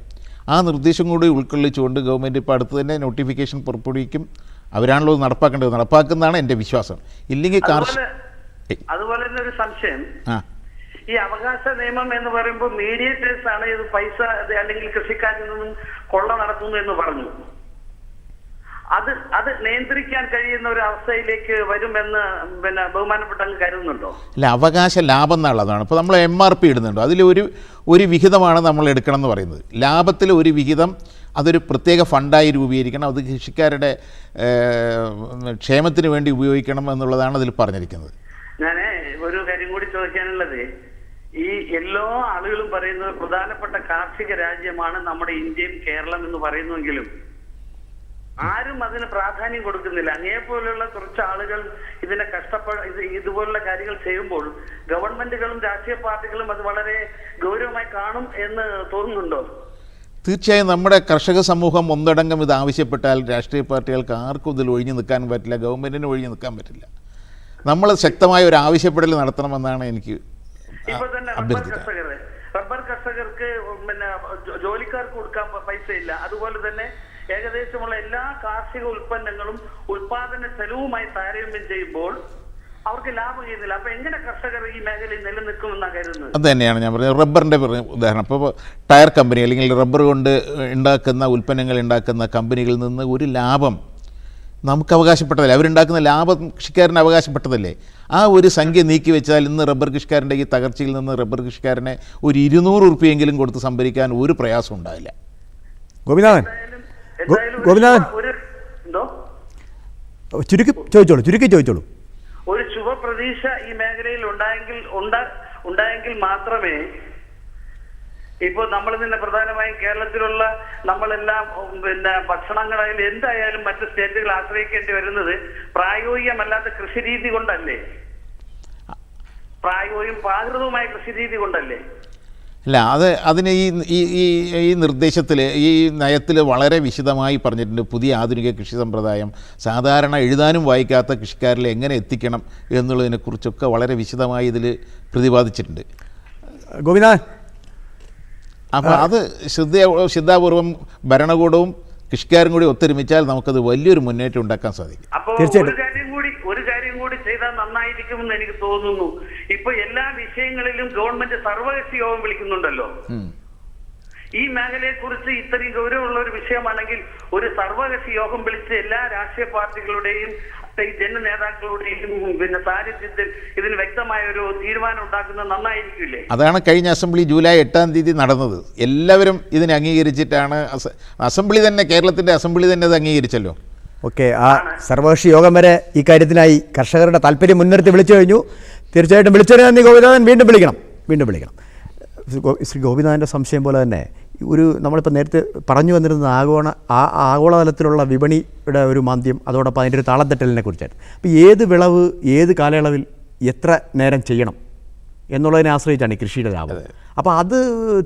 Speaker 2: ആ നിർദ്ദേശം കൂടി ഉൾക്കൊള്ളിച്ചുകൊണ്ട് ഗവൺമെൻറ് ഇപ്പോൾ അടുത്ത് തന്നെ നോട്ടിഫിക്കേഷൻ പുറപ്പെടുവിക്കും. അവരാണല്ലോ നടപ്പാക്കേണ്ടത്. നടപ്പാക്കുന്നതാണ് എൻ്റെ വിശ്വാസം. ഇല്ലെങ്കിൽ
Speaker 3: അതുപോലെ തന്നെ ഒരു സംശയം, ഈ അവകാശ നിയമം എന്ന് പറയുമ്പോൾ മീഡിയേറ്റേഴ്സ് ആണ് ഇത് പൈസ അല്ലെങ്കിൽ കൃഷിക്കാരിൽ നിന്നും കൊള്ള നടത്തുന്നു എന്ന് പറഞ്ഞു. അത് നിയന്ത്രിക്കാൻ കഴിയുന്ന ഒരു അവസ്ഥയിലേക്ക് വരുമെന്ന് ബഹുമാനപ്പെട്ട അങ്ങ് കരുതുന്നുണ്ടോ?
Speaker 2: അല്ല, അവകാശ ലാഭം എന്നുള്ളതാണ്. ഇപ്പോൾ നമ്മൾ MRP ഇടുന്നുണ്ടോ, അതിൽ ഒരു വിഹിതമാണ് നമ്മൾ എടുക്കണം എന്ന് പറയുന്നത്. ലാഭത്തിൽ ഒരു വിഹിതം അതൊരു പ്രത്യേക ഫണ്ടായി രൂപീകരിക്കണം. അത് കൃഷിക്കാരുടെ ക്ഷേമത്തിന് വേണ്ടി ഉപയോഗിക്കണം എന്നുള്ളതാണ് അതിൽ പറഞ്ഞിരിക്കുന്നത്.
Speaker 3: ഞാൻ ഒരു കാര്യം കൂടി ചോദിക്കാനുള്ളത്, ഈ എല്ലാ ആളുകളും പറയുന്നത് പ്രധാനപ്പെട്ട കാർഷിക രാജ്യമാണ് നമ്മുടെ ഇന്ത്യയും കേരളം എന്ന് പറയുന്നുവെങ്കിലും ആരും അതിന് പ്രാധാന്യം കൊടുക്കുന്നില്ല. അങ്ങേപോലുള്ള കുറച്ച് ആളുകൾ ഇതിനെ ഇതുപോലുള്ള കാര്യങ്ങൾ ചെയ്യുമ്പോൾ ഗവൺമെന്റുകളും രാഷ്ട്രീയ പാർട്ടികളും അത് വളരെ ഗൗരവമായി കാണും എന്ന് തോന്നുന്നുണ്ടോ?
Speaker 2: തീർച്ചയായും നമ്മുടെ കർഷക സമൂഹം ഒന്നടങ്കം ഇത് ആവശ്യപ്പെട്ടാൽ രാഷ്ട്രീയ പാർട്ടികൾക്ക് ആർക്കും ഇതിൽ ഒഴിഞ്ഞു നിൽക്കാൻ പറ്റില്ല, ഗവൺമെൻറ്റിന് ഒഴിഞ്ഞു നിൽക്കാൻ പറ്റില്ല. നമ്മൾ ശക്തമായ ഒരു ആവശ്യപ്പെടൽ നടത്തണമെന്നാണ് എനിക്ക്
Speaker 3: റബ്ബർ കർഷകർക്ക് ജോലിക്കാർക്ക് കൊടുക്കാൻ പൈസ ഇല്ല. അതുപോലെ തന്നെ ഏകദേശമുള്ള എല്ലാ കാർഷിക ഉൽപ്പന്നങ്ങളും ഉൽപാദന ചെലവുമായി താരതമ്യം ചെയ്യുമ്പോൾ അവർക്ക് ലാഭം ചെയ്യുന്നില്ല. അപ്പൊ എങ്ങനെ കർഷകർ ഈ മേഖലയിൽ നിലനിൽക്കുമെന്നാണ് കരുതുന്നത്?
Speaker 2: അത് തന്നെയാണ് ഞാൻ പറഞ്ഞത്. റബ്ബറിൻ്റെ ഉദാഹരണം, ഇപ്പോൾ ടയർ കമ്പനി അല്ലെങ്കിൽ റബ്ബർ കൊണ്ട് ഉണ്ടാക്കുന്ന ഉൽപ്പന്നങ്ങൾ ഉണ്ടാക്കുന്ന കമ്പനികളിൽ നിന്ന് ഒരു ലാഭം നമുക്ക് അവകാശപ്പെട്ടതല്ലേ, അവരുണ്ടാക്കുന്ന ലാഭം കൃഷിക്കാരന് അവകാശപ്പെട്ടതല്ലേ. ആ ഒരു സംഖ്യ നീക്കി വെച്ചാൽ ഇന്ന് റബ്ബർ കൃഷിക്കാരൻ്റെ ഈ തകർച്ചയിൽ നിന്ന് റബ്ബർ കൃഷിക്കാരനെ ഒരു 200 ഉറുപ്പിയെങ്കിലും കൊടുത്ത് സംഭരിക്കാൻ ഒരു പ്രയാസം ഉണ്ടാവില്ല.
Speaker 1: ഗോപിനാഥൻ, ചുരുക്കി ചോദിച്ചോളൂ.
Speaker 3: ഒരു ശുഭപ്രതീക്ഷ ഈ മേഖലയിൽ ഉണ്ടായെങ്കിൽ മാത്രമേ ഇപ്പോൾ നമ്മൾ തന്നെ പ്രധാനമായും കേരളത്തിലുള്ള നമ്മളെല്ലാം ഭക്ഷണങ്ങളായാലും എന്തായാലും മറ്റ് സ്റ്റേറ്റുകൾ ആശ്രയിക്കേണ്ടി വരുന്നത് പ്രായോഗികമല്ലാത്ത കൃഷിരീതി കൊണ്ടല്ലേ, പ്രായോഗികവും പ്രാകൃതവുമായ കൃഷിരീതി കൊണ്ടല്ലേ.
Speaker 2: അല്ല, അതിന് ഈ നിർദ്ദേശത്തിൽ, ഈ നയത്തിൽ വളരെ വിശദമായി പറഞ്ഞിട്ടുണ്ട്. പുതിയ ആധുനിക കൃഷി സമ്പ്രദായം സാധാരണ എഴുതാനും വായിക്കാത്ത കൃഷിക്കാരിൽ എങ്ങനെ എത്തിക്കണം എന്നുള്ളതിനെക്കുറിച്ചൊക്കെ വളരെ വിശദമായി ഇതിൽ പ്രതിപാദിച്ചിട്ടുണ്ട്.
Speaker 1: ഗോപിനാഥൻ,
Speaker 2: അപ്പോൾ അത് ശ്രദ്ധാപൂർവം ഭരണകൂടവും കൃഷിക്കാരും കൂടി ഒത്തൊരുമിച്ചാൽ നമുക്കത് വലിയൊരു മുന്നേറ്റം ഉണ്ടാക്കാൻ സാധിക്കും.
Speaker 3: അപ്പോൾ ഒരു കാര്യം കൂടി ചെയ്താൽ നന്നായിരിക്കുമെന്ന് എനിക്ക് തോന്നുന്നു. ഇപ്പൊ എല്ലാ വിഷയങ്ങളിലും ഗവൺമെന്റ് സർവകക്ഷി യോഗം വിളിക്കുന്നുണ്ടല്ലോ. ഈ മേഖലയെ കുറിച്ച് ഇത്രയും ഗൗരവമുള്ള ഒരു വിഷയമാണെങ്കിൽ ഒരു സർവകക്ഷി യോഗം വിളിച്ച് എല്ലാ രാഷ്ട്രീയ പാർട്ടികളുടെയും ജന നേതാക്കളുടെയും സാന്നിധ്യത്തിൽ ഇതിന് വ്യക്തമായ ഒരു തീരുമാനം ഉണ്ടാക്കുന്നത് നന്നായിരിക്കില്ലേ?
Speaker 2: അതാണ് കഴിഞ്ഞ അസംബ്ലി ജൂലൈ 8 നടന്നത്. എല്ലാവരും ഇതിനെ അംഗീകരിച്ചിട്ടാണ് അസംബ്ലി തന്നെ, കേരളത്തിൻ്റെ അസംബ്ലി തന്നെ അത് അംഗീകരിച്ചല്ലോ.
Speaker 1: ഓക്കെ, ആ സർവകക്ഷി യോഗം വരെ ഈ കാര്യത്തിനായി കർഷകരുടെ താല്പര്യം മുൻനിർത്തി വിളിച്ചു കഴിഞ്ഞു. തീർച്ചയായിട്ടും വിളിച്ചതിന് നന്ദി ഗോപിനാഥൻ. വീണ്ടും വിളിക്കണം. ശ്രീ ഗോപിനാഥൻ്റെ സംശയം പോലെ തന്നെ നമ്മളിപ്പോൾ നേരത്തെ പറഞ്ഞു വന്നിരുന്നത് ആഗോളതലത്തിലുള്ള വിപണിയുടെ ഒരു മാന്ദ്യം, അതോടൊപ്പം അതിൻ്റെ ഒരു താളത്തെട്ടലിനെ കുറിച്ചായിരുന്നു. അപ്പോൾ ഏത് വിളവ് ഏത് കാലയളവിൽ എത്ര നേരം ചെയ്യണം എന്നുള്ളതിനെ ആശ്രയിച്ചാണ് ഈ കൃഷിയുടെ ലാഭം. അപ്പോൾ അത്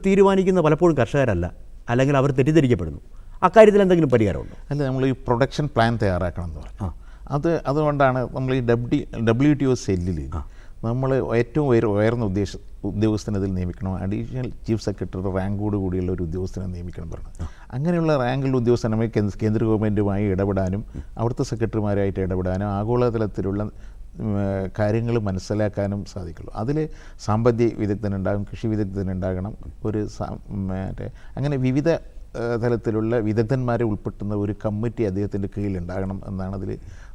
Speaker 1: തീരുമാനിക്കുന്ന പലപ്പോഴും കർഷകരല്ല, അല്ലെങ്കിൽ അവർ തെറ്റിദ്ധരിക്കപ്പെടുന്നു. അക്കാര്യത്തിൽ എന്തെങ്കിലും പരിഹാരമുണ്ടോ?
Speaker 2: അല്ല, നമ്മൾ ഈ പ്രൊഡക്ഷൻ പ്ലാൻ തയ്യാറാക്കണം എന്ന് പറഞ്ഞു. അതുകൊണ്ടാണ് നമ്മൾ ഈ WTO സെല്ലിൽ നമ്മൾ ഏറ്റവും ഉയർന്ന ഉദ്യോഗസ്ഥനെ ഇതിൽ നിയമിക്കണം. അഡീഷണൽ ചീഫ് സെക്രട്ടറി റാങ്കോട് കൂടിയുള്ള ഒരു ഉദ്യോഗസ്ഥനെ നിയമിക്കണം പറഞ്ഞത്. അങ്ങനെയുള്ള റാങ്കിലുള്ള ഉദ്യോഗസ്ഥനെ കേന്ദ്ര ഗവൺമെൻറ്റുമായി ഇടപെടാനും അവിടുത്തെ സെക്രട്ടറിമാരായിട്ട് ഇടപെടാനും ആഗോളതലത്തിലുള്ള കാര്യങ്ങൾ മനസ്സിലാക്കാനും സാധിക്കുള്ളൂ. അതിൽ സാമ്പത്തിക വിദഗ്ധനുണ്ടാകും, കൃഷി വിദഗ്ധനുണ്ടാകണം, അങ്ങനെ വിവിധ തലത്തിലുള്ള വിദഗ്ധന്മാരെ ഉൾപ്പെടുത്തുന്ന ഒരു കമ്മിറ്റി അദ്ദേഹത്തിൻ്റെ കീഴിലുണ്ടാകണം എന്നാണ് അതിൽ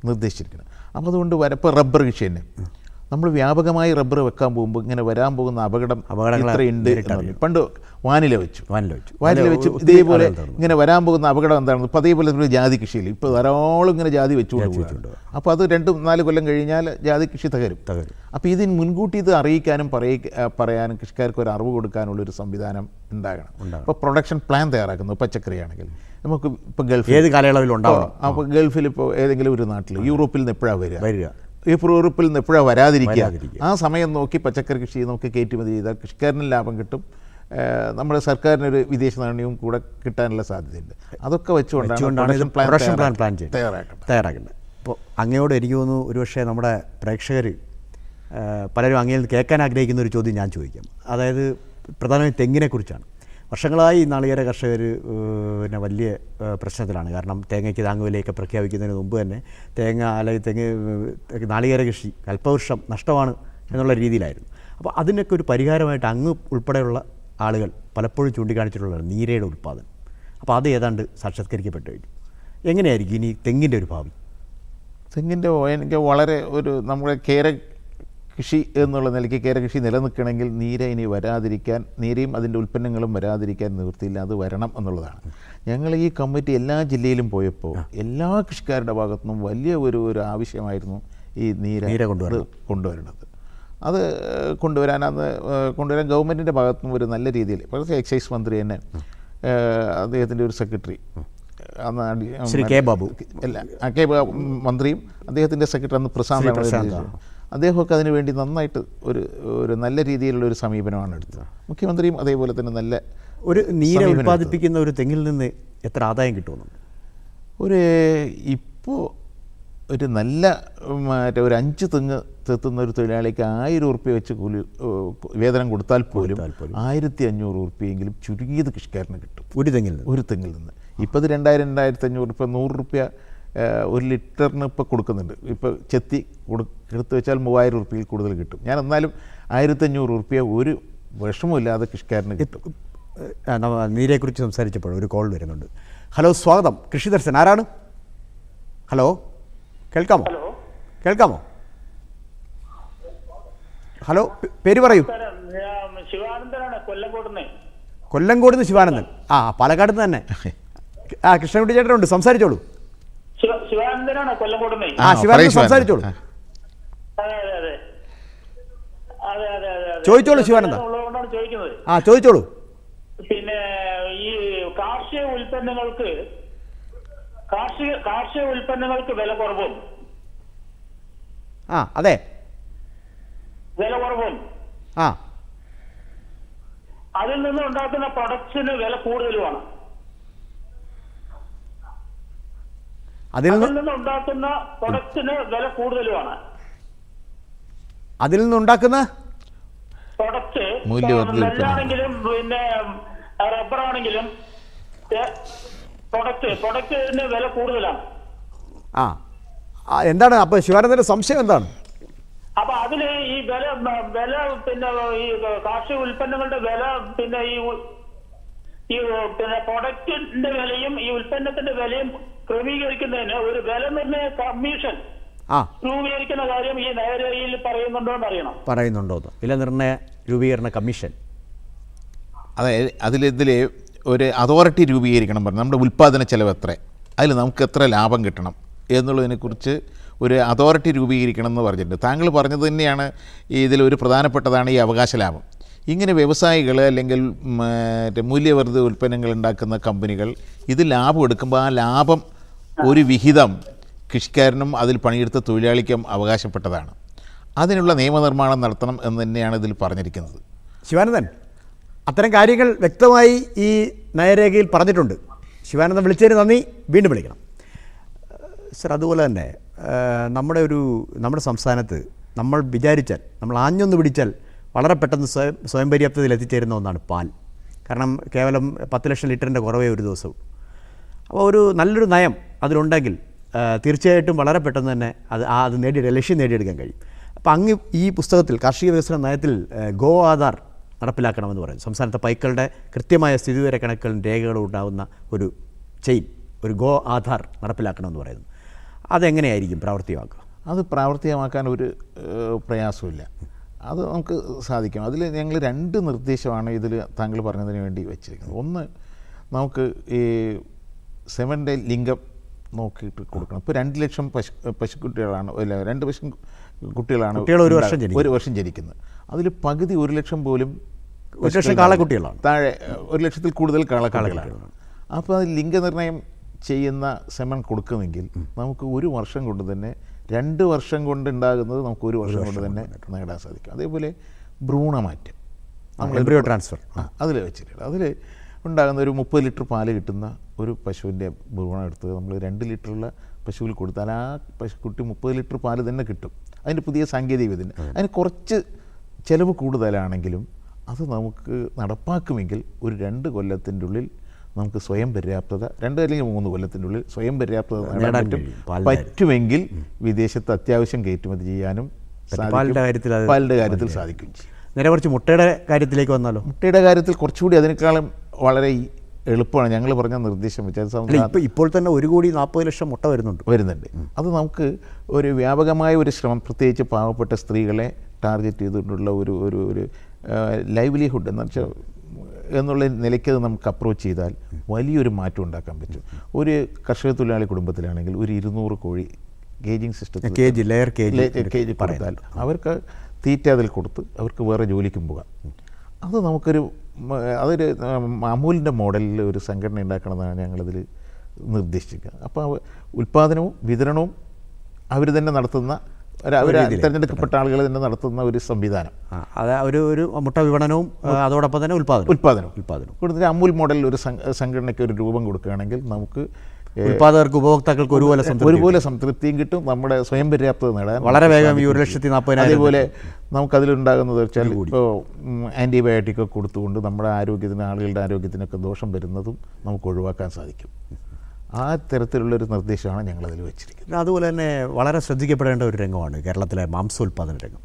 Speaker 2: നിർദ്ദേശിച്ചിരിക്കുന്നത്. അപ്പോൾ അതുകൊണ്ട് ഇപ്പോൾ റബ്ബർ കൃഷി തന്നെ നമ്മൾ വ്യാപകമായി റബ്ബർ വെക്കാൻ പോകുമ്പോൾ ഇങ്ങനെ വരാൻ പോകുന്ന അപകടങ്ങൾ ഇത്രയുണ്ട്. പണ്ട് വാനില വെച്ചു ഇതേപോലെ ഇങ്ങനെ വരാൻ പോകുന്ന അപകടം എന്താണെന്ന് ഇപ്പോൾ അതേപോലെ ജാതി കൃഷിയിൽ ഇപ്പോൾ ധാരാളം ഇങ്ങനെ ജാതി വെച്ചുകൊണ്ട് പോകുന്നുണ്ട്. അപ്പോൾ അത് 2-4 കൊല്ലം കഴിഞ്ഞാൽ ജാതി കൃഷി തകരും. അപ്പോൾ ഇതിന് മുൻകൂട്ടി ഇത് അറിയിക്കാനും പറയാനും കൃഷിക്കാർക്ക് ഒരു അറിവ് കൊടുക്കാനുള്ളൊരു സംവിധാനം ഉണ്ടാകണം. അപ്പോൾ പ്രൊഡക്ഷൻ പ്ലാൻ തയ്യാറാക്കുന്നു. പച്ചക്കറിയാണെങ്കിൽ നമുക്ക് ഇപ്പോൾ ഗൾഫിൽ
Speaker 1: ഏത് കാലയളവിൽ ഉണ്ടാവും.
Speaker 2: അപ്പോൾ ഗൾഫിൽ ഇപ്പോൾ ഏതെങ്കിലും ഒരു നാട്ടിൽ യൂറോപ്പിൽ നിന്ന് എപ്പോഴാണ് വരിക, യൂറോപ്പിൽ നിന്ന് എപ്പോഴാണ് വരാതിരിക്കുക, ആ സമയം നോക്കി പച്ചക്കറി കൃഷി നമുക്ക് കയറ്റുമതി ചെയ്താൽ കൃഷിക്കാരന് ലാഭം കിട്ടും, നമ്മുടെ സർക്കാരിനൊരു വിദേശ നാണ്യവും കൂടെ കിട്ടാനുള്ള സാധ്യതയുണ്ട്. അതൊക്കെ വെച്ചുകൊണ്ടാണ് പ്ലാൻ
Speaker 1: തയ്യാറാക്കേണ്ടത്. അപ്പോൾ അങ്ങയോട് എനിക്ക് തോന്നുന്നു ഒരുപക്ഷെ നമ്മുടെ പ്രേക്ഷകർ പലരും അങ്ങയിൽ നിന്ന് കേൾക്കാൻ ആഗ്രഹിക്കുന്ന ഒരു ചോദ്യം ഞാൻ ചോദിക്കാം. അതായത് പ്രധാനമായും തെങ്ങിനെക്കുറിച്ചാണ്. വർഷങ്ങളായി നാളികേര കർഷകർ വലിയ പ്രശ്നത്തിലാണ്. കാരണം തേങ്ങയ്ക്ക് താങ്ങുവിലയൊക്കെ പ്രഖ്യാപിക്കുന്നതിന് മുമ്പ് തന്നെ തേങ്ങ അല്ലെങ്കിൽ നാളികേര കൃഷി അല്പവർഷം നഷ്ടമാണ് എന്നുള്ള രീതിയിലായിരുന്നു. അപ്പോൾ അതിനൊക്കെ ഒരു പരിഹാരമായിട്ട് അങ്ങ് ഉൾപ്പെടെയുള്ള ആളുകൾ പലപ്പോഴും ചൂണ്ടിക്കാണിച്ചിട്ടുള്ളതാണ് നീരയുടെ ഉൽപ്പാദനം. അപ്പോൾ അത് ഏതാണ്ട് സാക്ഷാത്കരിക്കപ്പെട്ടു കഴിഞ്ഞു. എങ്ങനെയായിരിക്കും ഇനി തെങ്ങിൻ്റെ ഒരു ഭാവി?
Speaker 2: എനിക്ക് വളരെ നമ്മുടെ കൃഷി എന്നുള്ള നിലയ്ക്ക് കൃഷി നിലനിൽക്കണമെങ്കിൽ നീര ഇനി വരാതിരിക്കാൻ, നീരയും അതിൻ്റെ ഉൽപ്പന്നങ്ങളും വരാതിരിക്കാൻ നിവൃത്തിയില്ല, അത് വരണം എന്നുള്ളതാണ്. ഞങ്ങൾ ഈ കമ്മിറ്റി എല്ലാ ജില്ലയിലും പോയപ്പോൾ എല്ലാ കൃഷിക്കാരുടെ ഭാഗത്തുനിന്നും വലിയ ഒരു ആവശ്യമായിരുന്നു ഈ നീര കൊണ്ടുവരേണ്ടത്. അത് കൊണ്ടുവരാൻ ഗവൺമെൻറ്റിൻ്റെ ഭാഗത്തുനിന്നും ഒരു നല്ല രീതിയിൽ ഇപ്പോൾ എക്സൈസ് മന്ത്രി തന്നെ അദ്ദേഹത്തിൻ്റെ ഒരു സെക്രട്ടറി
Speaker 1: ശ്രീ കെ ബാബു
Speaker 2: മന്ത്രിയും അദ്ദേഹത്തിൻ്റെ സെക്രട്ടറി അന്ന് പ്രശാന്ത് അദ്ദേഹമൊക്കെ അതിനു വേണ്ടി നന്നായിട്ട് ഒരു നല്ല രീതിയിലുള്ള ഒരു സമീപനമാണ് എടുത്തത്. മുഖ്യമന്ത്രിയും അതേപോലെ തന്നെ നല്ല
Speaker 1: ഒരു നീര ഉൽപ്പാദിപ്പിക്കുന്ന ഒരു തെങ്ങിൽ നിന്ന് എത്ര ആദായം കിട്ടുമെന്നുണ്ട്?
Speaker 2: ഇപ്പോൾ ഒരു നല്ല ഒരു 5 തെങ്ങ് തെത്തുന്ന ഒരു തൊഴിലാളിക്ക് 1000 ഉറുപ്പ്യ വെച്ച് വേതനം കൊടുത്താൽ പോലും 1500 ഉറുപ്പ്യെങ്കിലും ചുരുങ്ങിയത് കൃഷിക്കാരന് കിട്ടും ഒരു തെങ്ങിൽ നിന്ന്. ഇപ്പോൾ ഇത് 2000-2500 ഉറുപ്പ്യ 100 ഉറുപ്പ്യ 1 ലിറ്ററിന് ഇപ്പോൾ കൊടുക്കുന്നുണ്ട്. ഇപ്പോൾ ചെത്തി എടുത്ത് വെച്ചാൽ 3000 ഉറുപ്പ്യയിൽ കൂടുതൽ കിട്ടും. ഞാൻ എന്നാലും 1500 ഉറുപ്പ്യ ഒരു വിഷമമില്ലാതെ കൃഷിക്കാരന് കിട്ടും.
Speaker 1: നീരയെക്കുറിച്ച് സംസാരിച്ചപ്പോൾ ഒരു കോൾ വരുന്നുണ്ട്. ഹലോ, സ്വാഗതം. കൃഷി ദർശൻ, ആരാണ്? ഹലോ, കേൾക്കാമോ? ഹലോ, പേര് പറയൂ. കൊല്ലങ്കോട് നിന്ന് ശിവാനന്ദൻ. പാലക്കാട് നിന്ന് തന്നെ. കൃഷ്ണൻകുട്ടി ചേട്ടനുണ്ട്, സംസാരിച്ചോളൂ. ശിവാനന്ദൻ സംസാരിച്ചോളൂ. ചോദിച്ചോളൂ ശിവാനന്ദ. ചോദിച്ചോളൂ.
Speaker 4: പിന്നെ ഈ കാർഷിക ഉൽപ്പന്നങ്ങൾക്ക് വില കുറവും.
Speaker 1: അതെ,
Speaker 4: വില കുറവും. അതിൽ നിന്ന് ഉണ്ടാക്കുന്ന പ്രൊഡക്ട്സിന് വില കൂടുതലുമാണ്.
Speaker 1: അതിൽ
Speaker 4: നിന്ന് ഉണ്ടാക്കുന്ന പ്രൊഡക്ട്സിന് വില കൂടുതലുമാണ്.
Speaker 1: അതിൽ നിന്നുണ്ടാക്കുന്ന
Speaker 4: പ്രൊഡക്റ്റ്
Speaker 2: മൂല്യവർദ്ധിത
Speaker 4: നെല്ലാണെങ്കിലും പിന്നെ റബ്ബറാണെങ്കിലും പ്രൊഡക്റ്റിന് വില കൂടുതലാണ്.
Speaker 1: എന്താണ് അപ്പോൾ ശിവാനന്ദന്റെ സംശയം എന്താണ്?
Speaker 4: അപ്പൊ അതില് ഈ വില പിന്നെ ഈ കാർഷിക ഉൽപ്പന്നങ്ങളുടെ വില പിന്നെ ഈ പിന്നെ പ്രൊഡക്റ്റിന്റെ വിലയും ഈ ഉൽപ്പന്നത്തിന്റെ വിലയും ക്രമീകരിക്കുന്നതിന് ഒരു വില നിർണ്ണയ കമ്മീഷൻ രൂപീകരിക്കുന്ന കാര്യം ഈ നയരേഖയിൽ പറയുന്നുണ്ടോ
Speaker 1: വില നിർണ്ണയ രൂപീകരണ കമ്മീഷൻ.
Speaker 2: അതായത് ഇതിൽ ഒരു അതോറിറ്റി രൂപീകരിക്കണം പറഞ്ഞു. നമ്മുടെ ഉൽപ്പാദന ചെലവ് എത്ര, അതിൽ നമുക്ക് എത്ര ലാഭം കിട്ടണം എന്നുള്ളതിനെക്കുറിച്ച് ഒരു അതോറിറ്റി രൂപീകരിക്കണം എന്ന് പറഞ്ഞിട്ടുണ്ട്. താങ്കൾ പറഞ്ഞത് തന്നെയാണ് ഇതിലൊരു പ്രധാനപ്പെട്ടതാണ് ഈ അവകാശ ലാഭം. ഇങ്ങനെ വ്യവസായികൾ അല്ലെങ്കിൽ മൂല്യവർദ്ധിത ഉൽപ്പന്നങ്ങൾ ഉണ്ടാക്കുന്ന കമ്പനികൾ ഇത് ലാഭം എടുക്കുമ്പോൾ ആ ലാഭം ഒരു വിഹിതം കൃഷിക്കാരനും അതിൽ പണിയെടുത്ത തൊഴിലാളിക്കും അവകാശപ്പെട്ടതാണ്. അതിനുള്ള നിയമനിർമ്മാണം നടത്തണം എന്ന് തന്നെയാണ് ഇതിൽ പറഞ്ഞിരിക്കുന്നത്.
Speaker 1: ശിവാനന്ദൻ, അത്തരം കാര്യങ്ങൾ വ്യക്തമായി ഈ നയരേഖയിൽ പറഞ്ഞിട്ടുണ്ട്. ശിവാനന്ദൻ വിളിച്ചതിന് നന്ദി. വീണ്ടും വിളിക്കണം സർ. അതുപോലെ തന്നെ നമ്മുടെ സംസ്ഥാനത്ത് നമ്മൾ വിചാരിച്ചാൽ, നമ്മൾ ആഞ്ഞൊന്ന് പിടിച്ചാൽ വളരെ പെട്ടെന്ന് സ്വയം പര്യാപ്തതയിൽ എത്തിച്ചേരുന്ന ഒന്നാണ് പാൽ. കാരണം കേവലം 10 ലക്ഷം ലിറ്ററിൻ്റെ കുറവേ ഒരു ദിവസവും. അപ്പോൾ ഒരു നല്ലൊരു നയം അതിലുണ്ടെങ്കിൽ തീർച്ചയായിട്ടും വളരെ പെട്ടെന്ന് തന്നെ അത് ലക്ഷ്യം നേടിയെടുക്കാൻ കഴിയും. അപ്പോൾ അങ്ങ് ഈ പുസ്തകത്തിൽ കാർഷിക വികസന നയത്തിൽ ഗോ ആധാർ നടപ്പിലാക്കണമെന്ന് പറയും. സംസ്ഥാനത്തെ പൈക്കളുടെ കൃത്യമായ സ്ഥിതിവിവര കണക്കുകളും രേഖകളും ഉണ്ടാകുന്ന ഒരു ചെയിൻ, ഒരു ഗോ ആധാർ നടപ്പിലാക്കണമെന്ന് പറയുന്നു. അതെങ്ങനെയായിരിക്കും പ്രാവർത്തികമാക്കുക?
Speaker 2: അത് പ്രാവർത്തികമാക്കാൻ ഒരു പ്രയാസമില്ല. അത് നമുക്ക് സാധിക്കും. അതിൽ ഞങ്ങൾ 2 നിർദ്ദേശമാണ് ഇതിൽ താങ്കൾ പറഞ്ഞതിന് വേണ്ടി വെച്ചിരിക്കുന്നത്. ഒന്ന്, നമുക്ക് ഈ സെവൻ്റെ ലിംഗം നോക്കിയിട്ട് കൊടുക്കണം. ഇപ്പോൾ 2 ലക്ഷം പശുക്കുട്ടികളാണ്, അല്ല 2 കുട്ടികളാണ് ഒരു വർഷം ജനിക്കുന്നത്. അതിൽ പകുതി 1 ലക്ഷം പോലും
Speaker 1: 1 ലക്ഷം കാളക്കുട്ടികളാണ്,
Speaker 2: താഴെ 1 ലക്ഷത്തിൽ കൂടുതൽ കാളക്കുട്ടികളാണ്. അപ്പോൾ അത് ലിംഗനിർണ്ണയം ചെയ്യുന്ന സെമൻ കൊടുക്കുമെങ്കിൽ നമുക്ക് 1 വർഷം കൊണ്ട് തന്നെ 2 വർഷം കൊണ്ട് ഉണ്ടാകുന്നത് നമുക്ക് 1 വർഷം കൊണ്ട് തന്നെ നേടാൻ സാധിക്കും. അതേപോലെ ഭ്രൂണമാറ്റം,
Speaker 1: എംബ്രിയോ ട്രാൻസ്ഫർ,
Speaker 2: അതിൽ വെച്ചിട്ടുണ്ട്. അതിൽ ഉണ്ടാകുന്ന ഒരു 30 ലിറ്റർ പാല് കിട്ടുന്ന ഒരു പശുവിൻ്റെ ഭ്രൂണം എടുത്ത് നമ്മൾ 2 ലിറ്ററുള്ള പശുവിൽ കൊടുത്താൽ ആ പശുക്കുട്ടി 30 ലിറ്റർ പാല് തന്നെ കിട്ടും. അതിൻ്റെ പുതിയ സാങ്കേതിക വിദ്യ, അതിന് കുറച്ച് ചിലവ് കൂടുതലാണെങ്കിലും അത് നമുക്ക് നടപ്പാക്കുമെങ്കിൽ ഒരു 2 കൊല്ലത്തിൻ്റെ ഉള്ളിൽ നമുക്ക് സ്വയം പര്യാപ്തത, 2 അല്ലെങ്കിൽ 3 കൊല്ലത്തിൻ്റെ ഉള്ളിൽ സ്വയം പര്യാപ്തത നേടാൻ പറ്റുമെങ്കിൽ വിദേശത്ത് അത്യാവശ്യം കയറ്റുമതി ചെയ്യാനും പാലിൻ്റെ കാര്യത്തിൽ സാധിക്കും.
Speaker 1: നേരെ കുറച്ച് മുട്ടയുടെ കാര്യത്തിലേക്ക് വന്നാലോ?
Speaker 2: മുട്ടയുടെ കാര്യത്തിൽ കുറച്ചുകൂടി അതിനേക്കാളും വളരെ എളുപ്പമാണ് ഞങ്ങൾ പറഞ്ഞ നിർദ്ദേശം വെച്ചാൽ.
Speaker 1: ഇപ്പോൾ തന്നെ 1,40,00,000 മുട്ട വരുന്നുണ്ട്.
Speaker 2: അത് നമുക്ക് ഒരു വ്യാപകമായ ഒരു ശ്രമം, പ്രത്യേകിച്ച് പാവപ്പെട്ട സ്ത്രീകളെ ടാർഗറ്റ് ചെയ്തിട്ടുള്ള ഒരു ലൈവ്ലിഹുഡ് എന്നുള്ള നിലയ്ക്ക് നമുക്ക് അപ്രോച്ച് ചെയ്താൽ വലിയൊരു മാറ്റം ഉണ്ടാക്കാൻ പറ്റും. ഒരു കർഷക തൊഴിലാളി കുടുംബത്തിലാണെങ്കിൽ ഒരു 200 കോഴി കേജിങ് സിസ്റ്റത്തിൽ കേജ് കൊടുത്താൽ അവർക്ക് തീറ്റ അതിൽ കൊടുത്ത് അവർക്ക് വേറെ ജോലിക്കും പോകാം. അത് അതൊരു അമൂലിൻ്റെ മോഡലിൽ ഒരു സംഘടന ഉണ്ടാക്കണമെന്നാണ് ഞങ്ങളതിൽ നിർദ്ദേശിക്കുക. അപ്പോൾ ഉൽപ്പാദനവും വിതരണവും അവർ തന്നെ നടത്തുന്ന, അവർ തിരഞ്ഞെടുക്കപ്പെട്ട ആളുകൾ തന്നെ നടത്തുന്ന ഒരു സംവിധാനം.
Speaker 1: ഒരു മുട്ട വിപണനവും അതോടൊപ്പം തന്നെ ഉൽപ്പാദനവും
Speaker 2: കൂടുതൽ അമൂൽ മോഡലിൽ ഒരു സംഘടനയ്ക്ക് ഒരു രൂപം കൊടുക്കുകയാണെങ്കിൽ നമുക്ക്
Speaker 1: ഉൽപ്പാദകർക്ക്, ഉപഭോക്താക്കൾക്ക് ഒരുപോലെ
Speaker 2: സംതൃപ്തിയും കിട്ടും, നമ്മുടെ സ്വയം പര്യാപ്തത നേടാൻ
Speaker 1: വളരെ വേഗം ഈ 1,40,000.
Speaker 2: അതേപോലെ നമുക്കതിലുണ്ടാകുന്നത് വെച്ചാൽ ഇപ്പോൾ ആൻറ്റിബയോട്ടിക് കൊടുത്തുകൊണ്ട് നമ്മുടെ ആരോഗ്യത്തിന്, ആളുകളുടെ ആരോഗ്യത്തിനൊക്കെ ദോഷം വരുന്നതും നമുക്ക് ഒഴിവാക്കാൻ സാധിക്കും. ആ തരത്തിലുള്ളൊരു നിർദ്ദേശമാണ് ഞങ്ങളതിൽ വെച്ചിരിക്കുന്നത്.
Speaker 1: അതുപോലെ തന്നെ വളരെ ശ്രദ്ധിക്കപ്പെടേണ്ട ഒരു രംഗമാണ് കേരളത്തിലെ മാംസോൽപാദന രംഗം.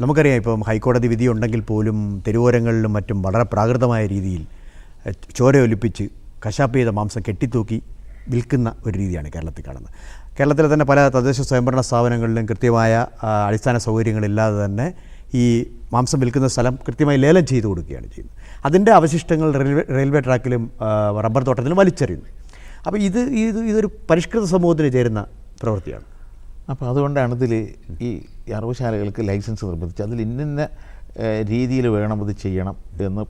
Speaker 1: നമുക്കറിയാം, ഇപ്പം ഹൈക്കോടതി വിധി ഉണ്ടെങ്കിൽ പോലും തെരുവോരങ്ങളിലും മറ്റും വളരെ പ്രാകൃതമായ രീതിയിൽ ചോരയൊലിപ്പിച്ച് കശാപ്പ് ചെയ്ത മാംസം കെട്ടിത്തൂക്കി വിൽക്കുന്ന ഒരു രീതിയാണ് കേരളത്തിൽ കാണുന്നത്. കേരളത്തിലെ തന്നെ പല തദ്ദേശ സ്വയംഭരണ സ്ഥാപനങ്ങളിലും കൃത്യമായ അടിസ്ഥാന സൗകര്യങ്ങളില്ലാതെ തന്നെ ഈ മാംസം വിൽക്കുന്ന സ്ഥലം കൃത്യമായി ലേലം ചെയ്തു കൊടുക്കുകയാണ് ചെയ്യുന്നത്. അതിൻ്റെ അവശിഷ്ടങ്ങൾ റെയിൽവേ ട്രാക്കിലും റബ്ബർ തോട്ടത്തിലും വലിച്ചെറിയുന്നു. അപ്പോൾ ഇതൊരു പരിഷ്കൃത സമൂഹത്തിന് ചേരുന്ന പ്രവൃത്തിയാണ്.
Speaker 2: അപ്പോൾ അതുകൊണ്ടാണ് ഇതിൽ ഈ അറവുശാലകൾക്ക് ലൈസൻസ് നിർബന്ധിച്ച് അതിൽ ഇന്ന രീതിയിൽ വേണം ഇത് ചെയ്യണം എന്ന്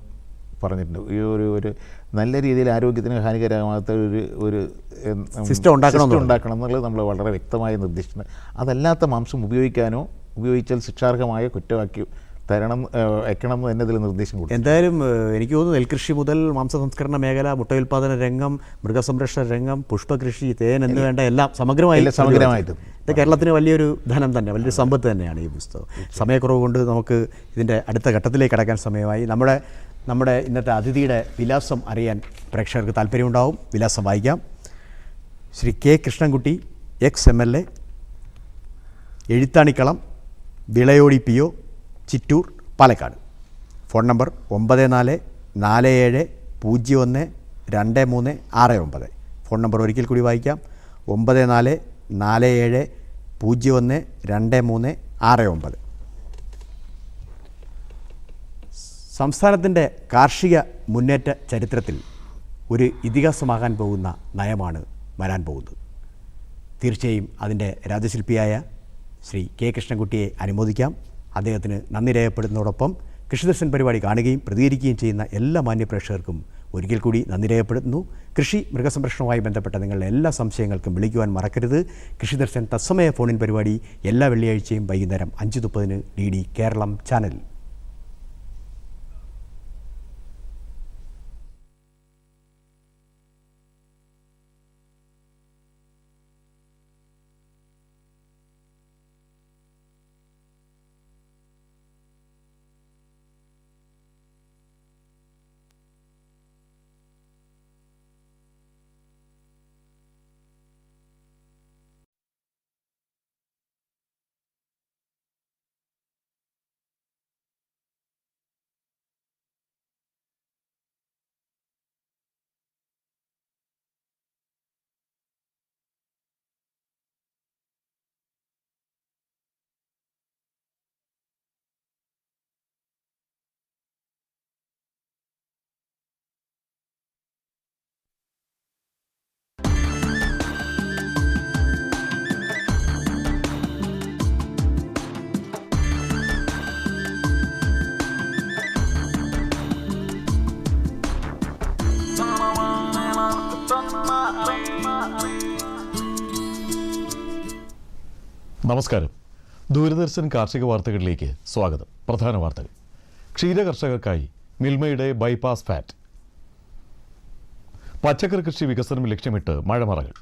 Speaker 2: പറഞ്ഞിട്ടുണ്ട്. ഈ ഒരു നല്ല രീതിയിൽ ആരോഗ്യത്തിന് ഹാനികരമാകാത്ത ഒരു
Speaker 1: സിസ്റ്റം ഉണ്ടാക്കണം
Speaker 2: എന്നുള്ളത് നമ്മൾ വളരെ വ്യക്തമായി നിർദ്ദേശിച്ചിട്ടുണ്ട്. അതല്ലാത്ത മാംസം ഉപയോഗിച്ചാൽ ശിക്ഷാർഹമായ കുറ്റമാക്കി വയ്ക്കണം എന്ന് തന്നെ ഇതിൽ നിർദ്ദേശം കൊടുത്തു.
Speaker 1: എന്തായാലും എനിക്ക് തോന്നുന്നു നെൽകൃഷി മുതൽ മാംസസംസ്കരണ മേഖല, മുട്ടയുൽപാദന രംഗം, മൃഗസംരക്ഷണ രംഗം, പുഷ്പകൃഷി, തേൻ എന്ന് വേണ്ട എല്ലാം സമഗ്രമായിട്ട് ഇത് കേരളത്തിന് വലിയൊരു ധനം തന്നെ, വലിയൊരു സമ്പത്ത് തന്നെയാണ് ഈ പുസ്തകം. സമയക്കുറവ് കൊണ്ട് നമുക്ക് ഇതിൻ്റെ അടുത്ത ഘട്ടത്തിലേക്ക് കടക്കാൻ സമയമായി. നമ്മുടെ ഇന്നത്തെ അതിഥിയുടെ വിലാസം അറിയാൻ പ്രേക്ഷകർക്ക് താല്പര്യമുണ്ടാവും. വിലാസം വായിക്കാം. Shri K Krishnankutty, ex-MLA, Ezhuthanikkalam, Vilayodi PO, Chittur, Palakkad. Phone number 9447012369. Phone number ഒരിക്കൽ കൂടി വായിക്കാം. 9447012369. സംസ്ഥാനത്തിൻ്റെ കാർഷിക മുന്നേറ്റ ചരിത്രത്തിൽ ഒരു ഇതിഹാസമാകാൻ പോകുന്ന നയമാണ് വരാൻ പോകുന്നത്. തീർച്ചയായും അതിൻ്റെ രാജശില്പിയായ ശ്രീ കെ കൃഷ്ണൻകുട്ടിയെ അനുമോദിക്കാം. അദ്ദേഹത്തിന് നന്ദി രേഖപ്പെടുന്നതോടൊപ്പം കൃഷിദർശൻ പരിപാടി കാണുകയും പ്രതികരിക്കുകയും ചെയ്യുന്ന എല്ലാ മാന്യപ്രേക്ഷകർക്കും ഒരിക്കൽ കൂടി നന്ദി രേഖപ്പെടുത്തുന്നു. കൃഷി മൃഗസംരക്ഷണവുമായി ബന്ധപ്പെട്ട നിങ്ങളുടെ എല്ലാ സംശയങ്ങൾക്കും വിളിക്കുവാൻ മറക്കരുത്. കൃഷിദർശൻ തത്സമയ ഫോണിൻ പരിപാടി എല്ലാ വെള്ളിയാഴ്ചയും വൈകുന്നേരം 5:30 DD കേരളം ചാനൽ.
Speaker 5: നമസ്കാരം. ദൂരദർശൻ കാർഷിക വാർത്തകളിലേക്ക് സ്വാഗതം. പ്രധാന വാർത്തകൾ. ക്ഷീരകർഷകർക്കായി മിൽമയുടെ ബൈപാസ് ഫാറ്റ്. പച്ചക്കറി കൃഷി വികസനം ലക്ഷ്യമിട്ട് മഴമറകൾ.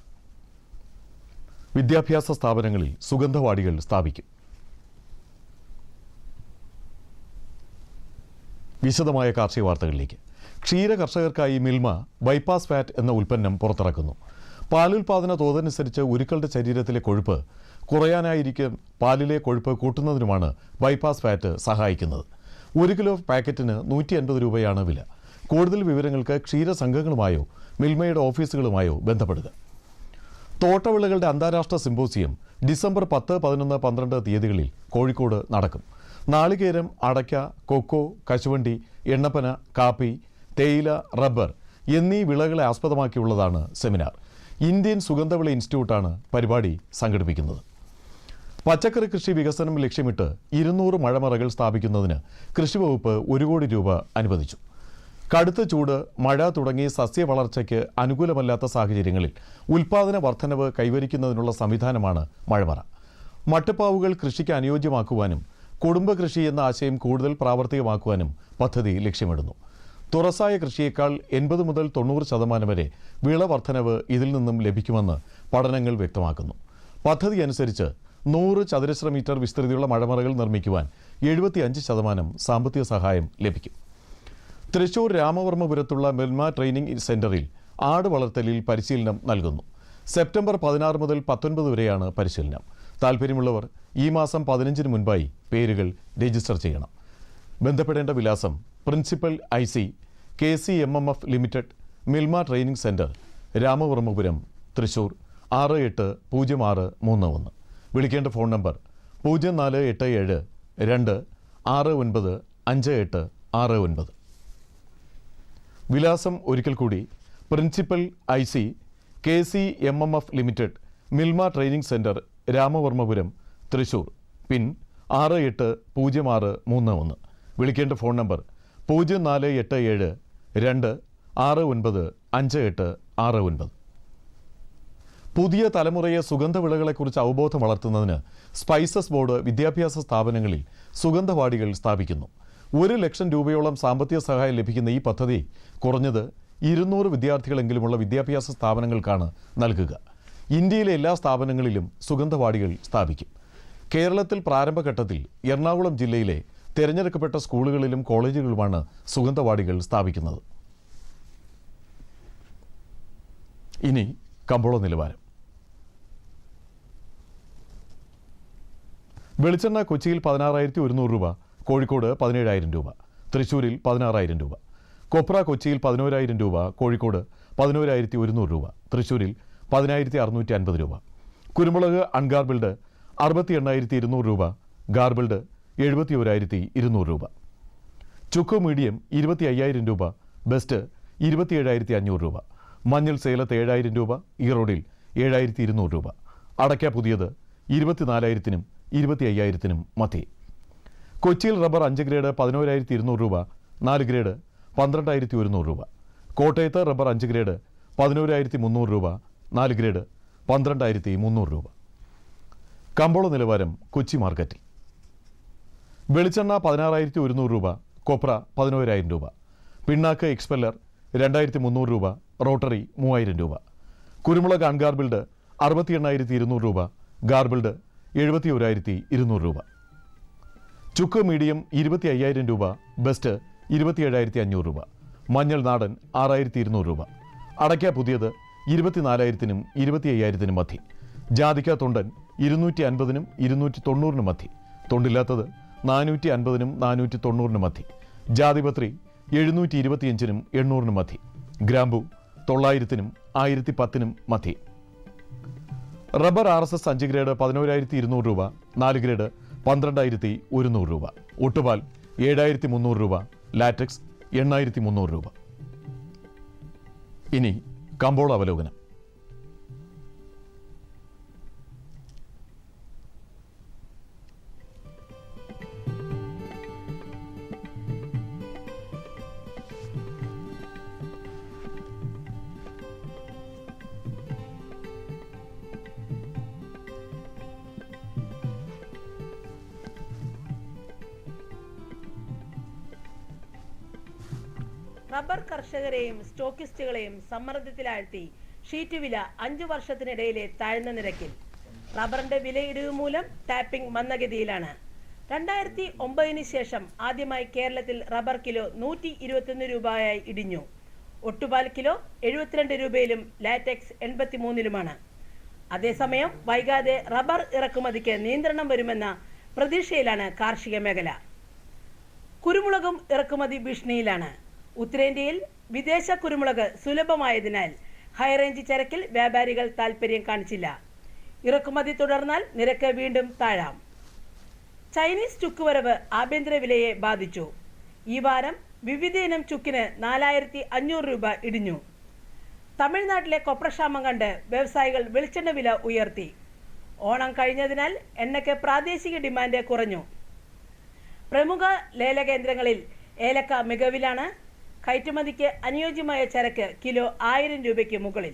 Speaker 5: വിദ്യാഭ്യാസ സ്ഥാപനങ്ങളിൽ സുഗന്ധവാടികൾ സ്ഥാപിക്കും. വിശദമായ കാർഷിക വാർത്തകളിലേക്ക്. ക്ഷീരകർഷകർക്കായി മിൽമ ബൈപാസ് ഫാറ്റ് എന്ന ഉൽപ്പന്നം പുറത്തിറക്കുന്നു. പാലുൽപാദന തോതനുസരിച്ച് ഉരുക്കളുടെ ശരീരത്തിലെ കൊഴുപ്പ് കുറയാനായിരിക്കും പാലിലെ കൊഴുപ്പ് കൂട്ടുന്നതിനുമാണ് ബൈപാസ് ഫാറ്റ് സഹായിക്കുന്നത്. 1 കിലോ പാക്കറ്റിന് 150 രൂപയാണ് വില. കൂടുതൽ വിവരങ്ങൾക്ക് ക്ഷീരസംഘങ്ങളുമായോ മിൽമയുടെ ഓഫീസുകളുമായോ ബന്ധപ്പെടുക. തോട്ടവിളകളുടെ അന്താരാഷ്ട്ര സിമ്പോസിയം ഡിസംബർ 10, 11, 12 തീയതികളിൽ കോഴിക്കോട് നടക്കും. നാളികേരം, അടയ്ക്ക, കൊക്കോ, കശുവണ്ടി, എണ്ണപ്പന, കാപ്പി, തേയില, റബ്ബർ എന്നീ വിളകളെ ആസ്പദമാക്കിയുള്ളതാണ് സെമിനാർ. ഇന്ത്യൻ സുഗന്ധവിള ഇൻസ്റ്റിറ്റ്യൂട്ടാണ് പരിപാടി സംഘടിപ്പിക്കുന്നത്. പച്ചക്കറി കൃഷി വികസനം ലക്ഷ്യമിട്ട് 200 മഴമറകൾ സ്ഥാപിക്കുന്നതിന് കൃഷിവകുപ്പ് 1 കോടി രൂപ അനുവദിച്ചു. കടുത്ത ചൂട്, മഴ തുടങ്ങി സസ്യ വളർച്ചയ്ക്ക് അനുകൂലമല്ലാത്ത സാഹചര്യങ്ങളിൽ ഉൽപാദന വർധനവ് കൈവരിക്കുന്നതിനുള്ള സംവിധാനമാണ് മഴമറ. മട്ടുപ്പാവുകൾ കൃഷിക്ക് അനുയോജ്യമാക്കുവാനും കുടുംബകൃഷി എന്ന ആശയം കൂടുതൽ പ്രാവർത്തികമാക്കുവാനും പദ്ധതി ലക്ഷ്യമിടുന്നു. തുറസായ കൃഷിയേക്കാൾ 80 മുതൽ 90% വരെ വിളവർധനവ് ഇതിൽ നിന്നും ലഭിക്കുമെന്ന് പഠനങ്ങൾ വ്യക്തമാക്കുന്നു. പദ്ധതി അനുസരിച്ച് 100 ചതുരശ്ര മീറ്റർ വിസ്തൃതിയുള്ള മഴമറകൾ നിർമ്മിക്കുവാൻ 75% സാമ്പത്തിക സഹായം ലഭിക്കും. തൃശൂർ രാമവർമ്മപുരത്തുള്ള മിൽമ ട്രെയിനിംഗ് സെന്ററിൽ ആട് വളർത്തലിൽ പരിശീലനം നൽകുന്നു. സെപ്റ്റംബർ 16 മുതൽ 19 വരെയാണ് പരിശീലനം. താൽപ്പര്യമുള്ളവർ ഈ മാസം 15 മുൻപായി പേരുകൾ രജിസ്റ്റർ ചെയ്യണം. ബന്ധപ്പെടേണ്ട വിലാസം principal IC KCMMF limited, Milma training centre, Ramavarmapuram, Thrissur 680631. വിളിക്കേണ്ട ഫോൺ നമ്പർ 0487 2695869. വിലാസം ഒരിക്കൽ കൂടി principal IC KCMMF limited, Milma training centre, Ramavarmapuram, Thrissur, pin 680631. വിളിക്കേണ്ട ഫോൺ നമ്പർ 0487 2695869. പുതിയ തലമുറയെ സുഗന്ധവിളകളെക്കുറിച്ച് അവബോധം വളർത്തുന്നതിന് സ്പൈസസ് ബോർഡ് വിദ്യാഭ്യാസ സ്ഥാപനങ്ങളിൽ സുഗന്ധവാടികൾ സ്ഥാപിക്കുന്നു. 1 ലക്ഷം രൂപയോളം സാമ്പത്തിക സഹായം ലഭിക്കുന്ന ഈ പദ്ധതി കുറഞ്ഞത് 200 വിദ്യാർത്ഥികളെങ്കിലുമുള്ള വിദ്യാഭ്യാസ സ്ഥാപനങ്ങൾക്കാണ് നൽകുക. ഇന്ത്യയിലെ എല്ലാ സ്ഥാപനങ്ങളിലും സുഗന്ധവാടികൾ സ്ഥാപിക്കും. കേരളത്തിൽ പ്രാരംഭഘട്ടത്തിൽ എറണാകുളം ജില്ലയിലെ തിരഞ്ഞെടുക്കപ്പെട്ട സ്കൂളുകളിലും കോളേജുകളിലുമാണ് സുഗന്ധവാടികൾ സ്ഥാപിക്കുന്നത്. ഇനി കമ്പോള നിലവാരം. വെളിച്ചെണ്ണ കൊച്ചിയിൽ 16,100 രൂപ, കോഴിക്കോട് 17,000 രൂപ, തൃശ്ശൂരിൽ 16,000 രൂപ. കൊപ്ര കൊച്ചിയിൽ 11,000 രൂപ, കോഴിക്കോട് 11,100 രൂപ, തൃശ്ശൂരിൽ 10,650 രൂപ. കുരുമുളക് അൺഗാർബിൾഡ് 68,200 രൂപ, ഗാർബിൾഡ് 71,200 രൂപ. ചുക്ക് മീഡിയം 25,000 രൂപ, ബെസ്റ്റ് 27,500 രൂപ. മഞ്ഞൾ സേലത്ത് 7,000 രൂപ, ഈറോഡിൽ 7,200 രൂപ. അടയ്ക്ക പുതിയത് 24,000-നും 25,000-നും മധ്യേ. കൊച്ചിയിൽ റബ്ബർ 5 ഗ്രേഡ് 11,200 രൂപ, 4 ഗ്രേഡ് 12,100 രൂപ. കോട്ടയത്ത് റബ്ബർ 5 ഗ്രേഡ് 11,300 രൂപ, 4 ഗ്രേഡ് 12,300 രൂപ. കമ്പോള നിലവാരം കൊച്ചി മാർക്കറ്റിൽ. വെളിച്ചെണ്ണ 16,100 രൂപ, കൊപ്ര 11,000 രൂപ, പിണ്ണാക്ക് എക്സ്പെല്ലർ 2,300 രൂപ, റോട്ടറി 3,000 രൂപ. കുരുമുളക് അൺഗാർബിൾഡ് 68,200 രൂപ, ഗാർബിൾഡ് 71,200 രൂപ. ചുക്ക് മീഡിയം 25,000 രൂപ, ബെസ്റ്റ് 27,500 രൂപ. മഞ്ഞൾ നാടൻ 6,200 രൂപ. അടയ്ക്ക പുതിയത് 24,000-നും 25,000-നും മധ്യേ. ജാതിക്ക തൊണ്ടൻ 250-നും 290-നും മധ്യേ. തൊണ്ടില്ലാത്തത് 450-നും 490-നും മധ്യേ. ജാതിപത്രി 725-നും 800-നും മധ്യേ. ഗ്രാമ്പു 900-നും 1,010-നും മധ്യേ. റബ്ബർ RSS 5 ഗ്രേഡ് 11,200 രൂപ, 4 ഗ്രേഡ് 12,100 രൂപ. ഒട്ടുപാൽ 7,300 രൂപ, ലാറ്റക്സ് 8,300 രൂപ. ഇനി കമ്പോള അവലോകനം.
Speaker 6: റബ്ബർ കർഷകരെയും സ്റ്റോക്കിസ്റ്റുകളെയും സമ്മർദ്ദത്തിലാഴ്ത്തി ഷീറ്റ് വില 5 വർഷത്തിനിടയിലെ താഴ്ന്ന നിരക്കിൽ. റബ്ബറിന്റെ വിലയിടിവ് മൂലം ടാപ്പിംഗ് മന്ദഗതിയിലാണ്. 2009 ശേഷം ആദ്യമായി കേരളത്തിൽ റബ്ബർ കിലോ 121 രൂപയായി ഇടിഞ്ഞു. ഒട്ടുപാൽ കിലോ 72 രൂപയിലും ലാറ്റക്സ് 83-ലുമാണ്. അതേസമയം വൈകാതെ റബ്ബർ ഇറക്കുമതിക്ക് നിയന്ത്രണം വരുമെന്ന പ്രതീക്ഷയിലാണ് കാർഷിക മേഖല. കുരുമുളകും ഇറക്കുമതി ഭീഷണിയിലാണ്. ഉത്തരേന്ത്യയിൽ വിദേശ കുരുമുളക് സുലഭമായതിനാൽ ഹൈറേഞ്ച് ചരക്കിൽ വ്യാപാരികൾ താൽപ്പര്യം കാണിച്ചില്ല. ഇറക്കുമതി തുടർന്നാൽ നിരക്ക് വീണ്ടും താഴാം. ചൈനീസ് ചുക്ക് വരവ് ആഭ്യന്തര വിലയെ ബാധിച്ചു. ഈ വാരം വിവിധ ഇനം ചുക്കിന് 4,500 രൂപ ഇടിഞ്ഞു. തമിഴ്നാട്ടിലെ കൊപ്രക്ഷാമം കണ്ട് വ്യവസായികൾ വെളിച്ചെണ്ണ വില ഉയർത്തി. ഓണം കഴിഞ്ഞതിനാൽ എണ്ണയ്ക്ക് പ്രാദേശിക ഡിമാൻഡ് കുറഞ്ഞു. പ്രമുഖ ലേലകേന്ദ്രങ്ങളിൽ ഏലക്ക മികവിലാണ്. കയറ്റുമതിക്ക് അനുയോജ്യമായ ചരക്ക് കിലോ 1,000 രൂപയ്ക്ക് മുകളിൽ.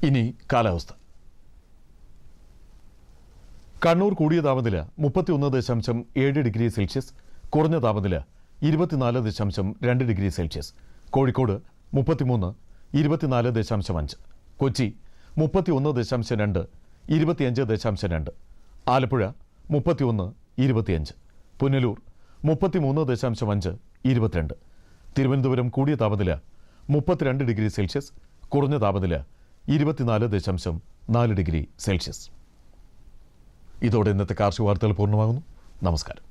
Speaker 5: ഇനി കാലാവസ്ഥ. കണ്ണൂർ കൂടിയ താപനില 31.7 ഡിഗ്രി സെൽഷ്യസ്, കുറഞ്ഞ താപനില 24.2 ഡിഗ്രി സെൽഷ്യസ്. കോഴിക്കോട് 33, 24.5. കൊച്ചി 31.2, 25.2. ആലപ്പുഴ 31, 25. പുനലൂർ 33.5, 22. തിരുവനന്തപുരം കൂടിയ താപനില 32 ഡിഗ്രി സെൽഷ്യസ്, കുറഞ്ഞ താപനില 24.4 ഡിഗ്രി സെൽഷ്യസ്. ഇതോടെ ഇന്നത്തെ കാർഷിക വാർത്തകൾ പൂർണ്ണമാകുന്നു. നമസ്കാരം.